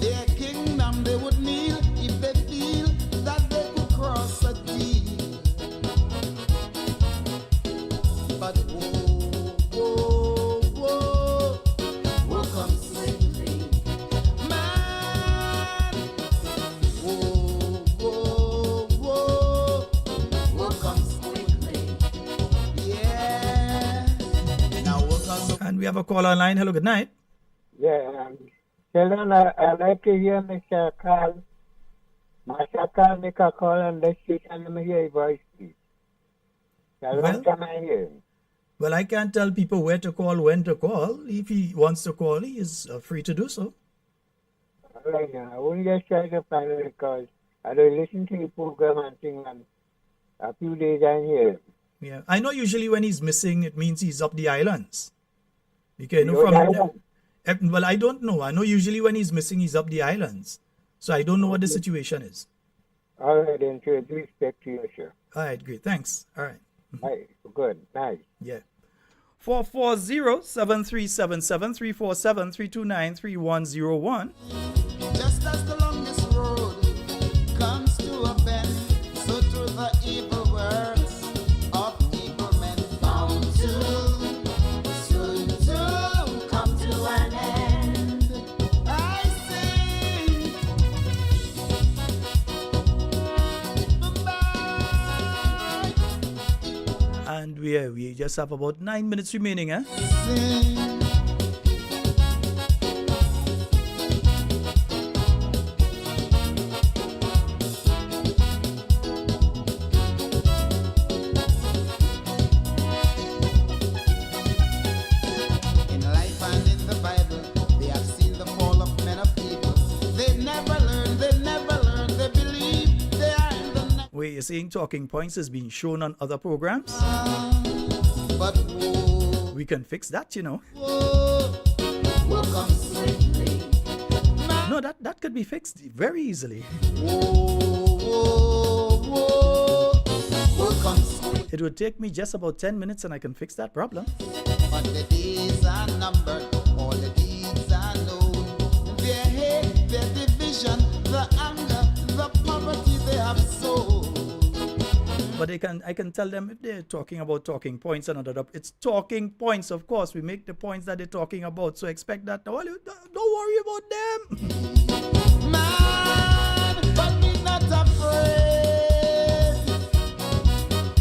their kingdom, they would kneel if they feel that they could cross a deal. But woe comes swiftly, man. Woe comes quickly, yeah. Now woe comes. And we have a call online. Hello, good night. Yeah, Sheldon, I like to hear Mr. Carl. Mr. Carl make a call on the street and let me hear his voice, please. Sheldon, can I hear him? Well, I can't tell people where to call, when to call. If he wants to call, he is free to do so. All right, now, I won't just try to find it because I don't listen to the program and things, and a few days I hear him. Yeah, I know usually when he's missing, it means he's up the islands. Because From Well, I don't know. I know usually when he's missing, he's up the islands. So I don't know what the situation is. All right, then, sir. Due respect to you, sir. All right, great. Thanks. All right. Right, good. Nice. Yeah. 440-7377-347-329-3101. Just as the longest road comes to a bend, so through the evil works of evil men bound to soon to come to an end. I sing goodbye. And we just have about 9 minutes remaining, eh? Sing. You're saying talking points is being shown on other programs. But whoa, we can fix that, you know. Whoa, come swiftly. No, that could be fixed very easily. Whoa, come swiftly. It would take me just about 10 minutes and I can fix that problem. But the days are numbered, all the deeds are known. Their hate, their division, the anger, the poverty they have sown. But I can tell them if they're talking about talking points and other, it's talking points. Of course, we make the points that they're talking about. So expect that. Well, don't worry about them. Man, but be not afraid.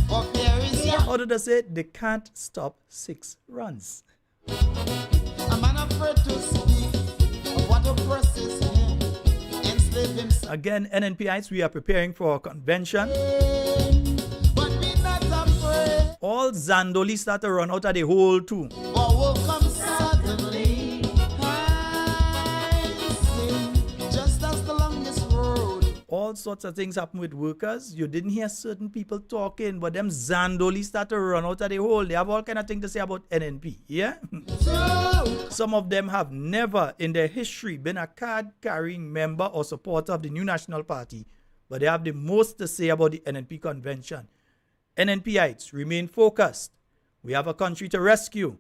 For fear is your... How did I say? They can't stop 6 runs. A man afraid to speak of what oppresses him. Enslave himself. Again, NNPites, we are preparing for a convention. All Zandoli start to run out of the hole too. Just as the longest road. All sorts of things happen with workers. You didn't hear certain people talking, but them Zandoli start to run out of the hole. They have all kind of things to say about NNP. Yeah? Some of them have never in their history been a card-carrying member or supporter of the New National Party, but they have the most to say about the NNP convention. NNPites, remain focused. We have a country to rescue.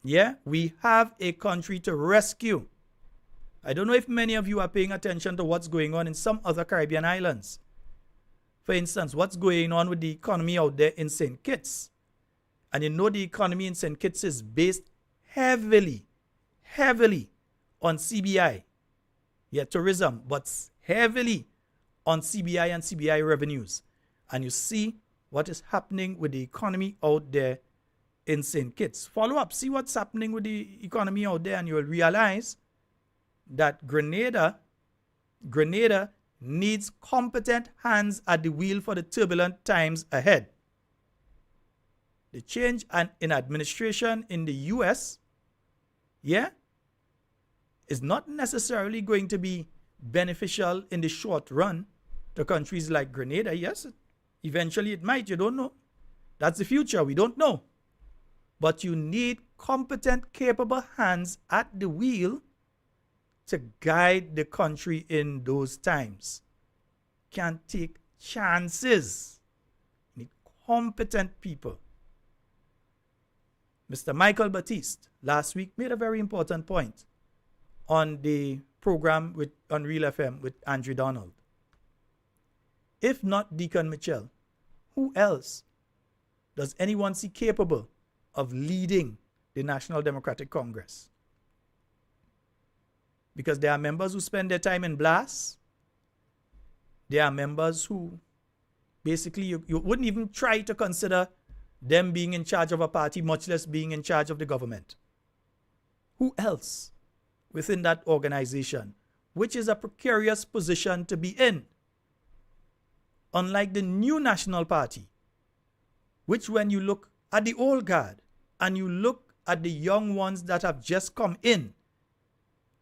Yeah, we have a country to rescue. I don't know if many of you are paying attention to what's going on in some other Caribbean islands. For instance, what's going on with the economy out there in St. Kitts. And you know the economy in St. Kitts is based heavily on CBI. Yeah, tourism, but heavily on CBI and CBI revenues. And you see what is happening with the economy out there in St. Kitts. Follow up, see what's happening with the economy out there, and you will realize that Grenada needs competent hands at the wheel for the turbulent times ahead. The change in administration in the US, is not necessarily going to be beneficial in the short run to countries like Grenada. Yes, eventually it might, you don't know. That's the future, we don't know. But you need competent, capable hands at the wheel to guide the country in those times. Can't take chances. You need competent people. Mr. Michael Batiste last week made a very important point on the program on Real FM with Andrew Donald. If not Deacon Mitchell, who else does anyone see capable of leading the National Democratic Congress? Because there are members who spend their time in blasts. There are members who basically you wouldn't even try to consider them being in charge of a party, much less being in charge of the government. Who else within that organization, which is a precarious position to be in? Unlike the New National Party, which when you look at the old guard and you look at the young ones that have just come in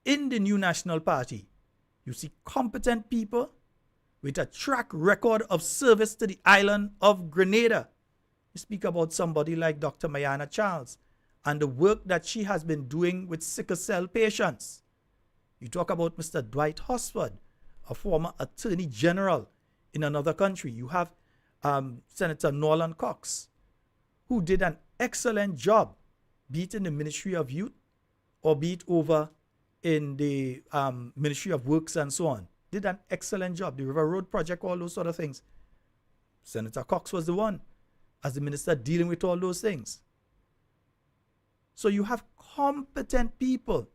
the New National Party, you see competent people with a track record of service to the island of Grenada. You speak about somebody like Dr. Mayana Charles, and the work that she has been doing with sickle cell patients. You talk about Mr. Dwight Hosford, a former attorney general in another country. You have Senator Norland Cox, who did an excellent job, be it in the Ministry of Youth or be it over in the Ministry of Works and so on. Did an excellent job. The River Road Project, all those sort of things. Senator Cox was the one as the minister dealing with all those things. So you have competent people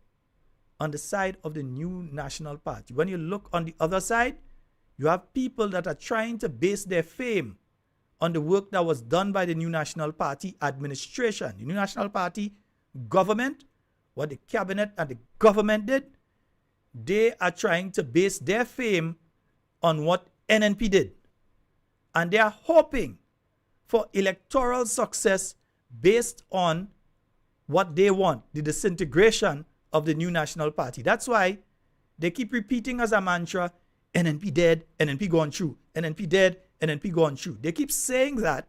on the side of the new National Party. When you look on the other side, you have people that are trying to base their fame on the work that was done by the new National Party administration. The new National Party government, what the cabinet and the government did, they are trying to base their fame on what NNP did. And they are hoping for electoral success based on what they want, the disintegration of the new National Party. That's why they keep repeating as a mantra, NNP dead, NNP gone through, NNP dead, NNP gone through. They keep saying that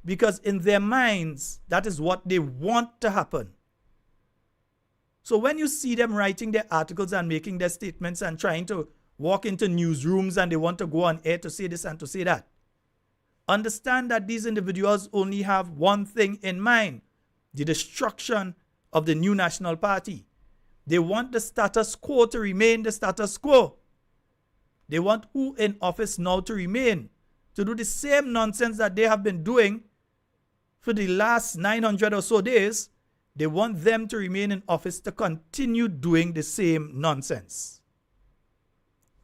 because in their minds, that is what they want to happen. So when you see them writing their articles and making their statements and trying to walk into newsrooms and they want to go on air to say this and to say that, understand that these individuals only have one thing in mind: the destruction of the new National Party. They want the status quo to remain the status quo. They want who in office now to remain, to do the same nonsense that they have been doing for the last 900 or so days. They want them to remain in office to continue doing the same nonsense.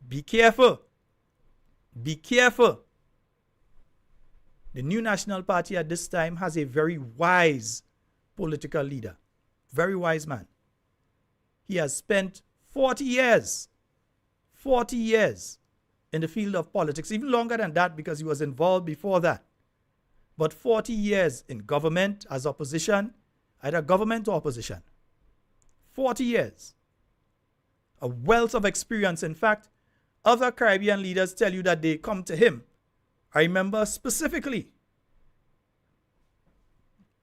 Be careful. Be careful. The new National Party at this time has a very wise political leader. Very wise man. He has spent 40 years in the field of politics, even longer than that because he was involved before that. But 40 years in government as opposition, either government or opposition. 40 years. A wealth of experience. In fact, other Caribbean leaders tell you that they come to him. I remember specifically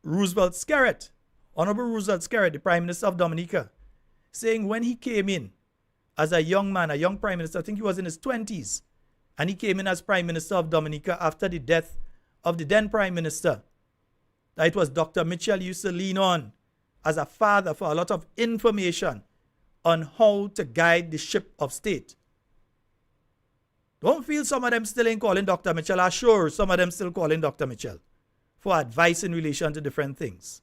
Roosevelt Skerritt, Honorable Roosevelt Skerritt, the Prime Minister of Dominica, saying when he came in as a young man, a young Prime Minister, I think he was in his 20s, and he came in as Prime Minister of Dominica after the death of the then Prime Minister, that it was Dr. Mitchell used to lean on as a father for a lot of information on how to guide the ship of state. Don't feel some of them still ain't calling Dr. Mitchell. I'm sure some of them still calling Dr. Mitchell for advice in relation to different things.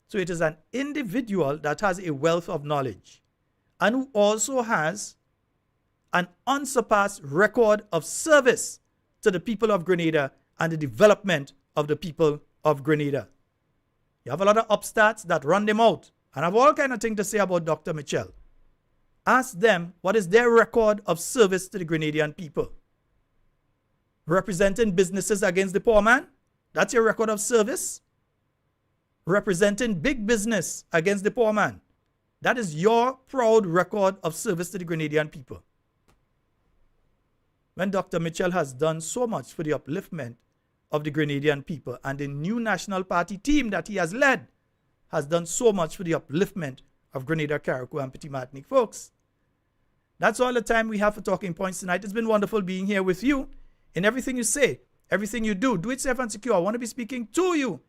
So it is an individual that has a wealth of knowledge and who also has an unsurpassed record of service to the people of Grenada and the development of the people of Grenada. You have a lot of upstarts that run them out and have all kind of things to say about Dr. Mitchell. Ask them what is their record of service to the Grenadian people. Representing businesses against the poor man? That's your record of service? Representing big business against the poor man? That is your proud record of service to the Grenadian people. When Dr. Mitchell has done so much for the upliftment of the Grenadian people, and the new National Party team that he has led has done so much for the upliftment of Grenada, Carriacou, and Petit Martinique, folks. That's all the time we have for Talking Points tonight. It's been wonderful being here with you. In everything you say, everything you do it safe and secure. I want to be speaking to you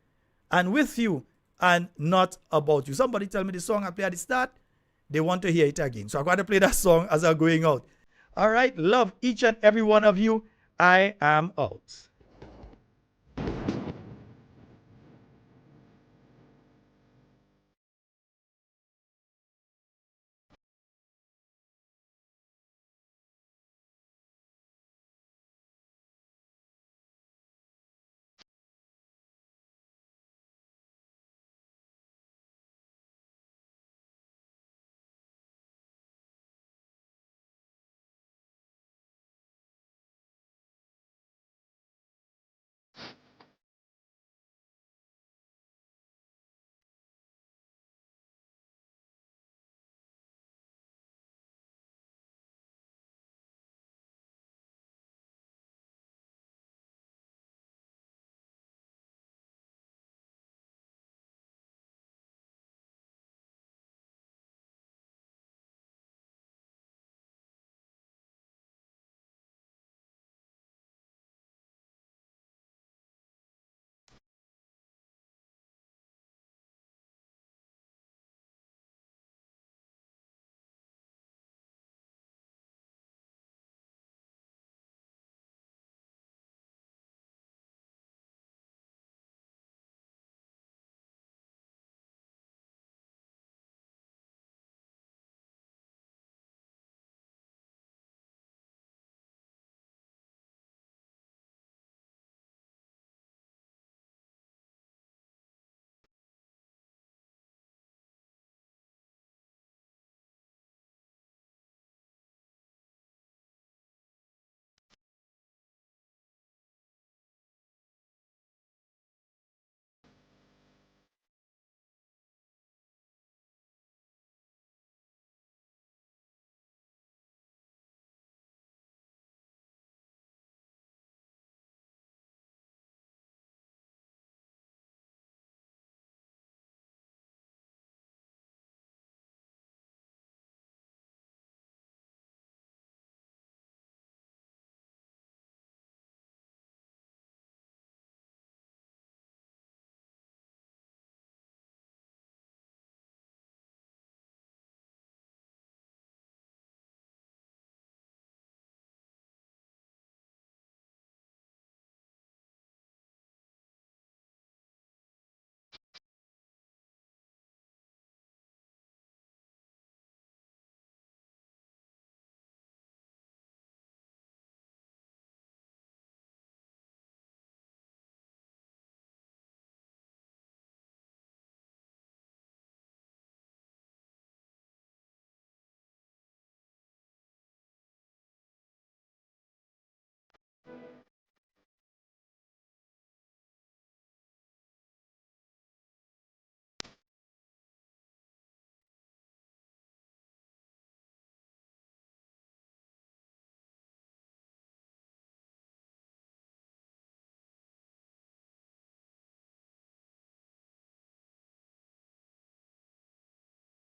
and with you and not about you. Somebody tell me the song I played at the start. They want to hear it again. So I'm going to play that song as I'm going out. All right. Love each and every one of you. I am out.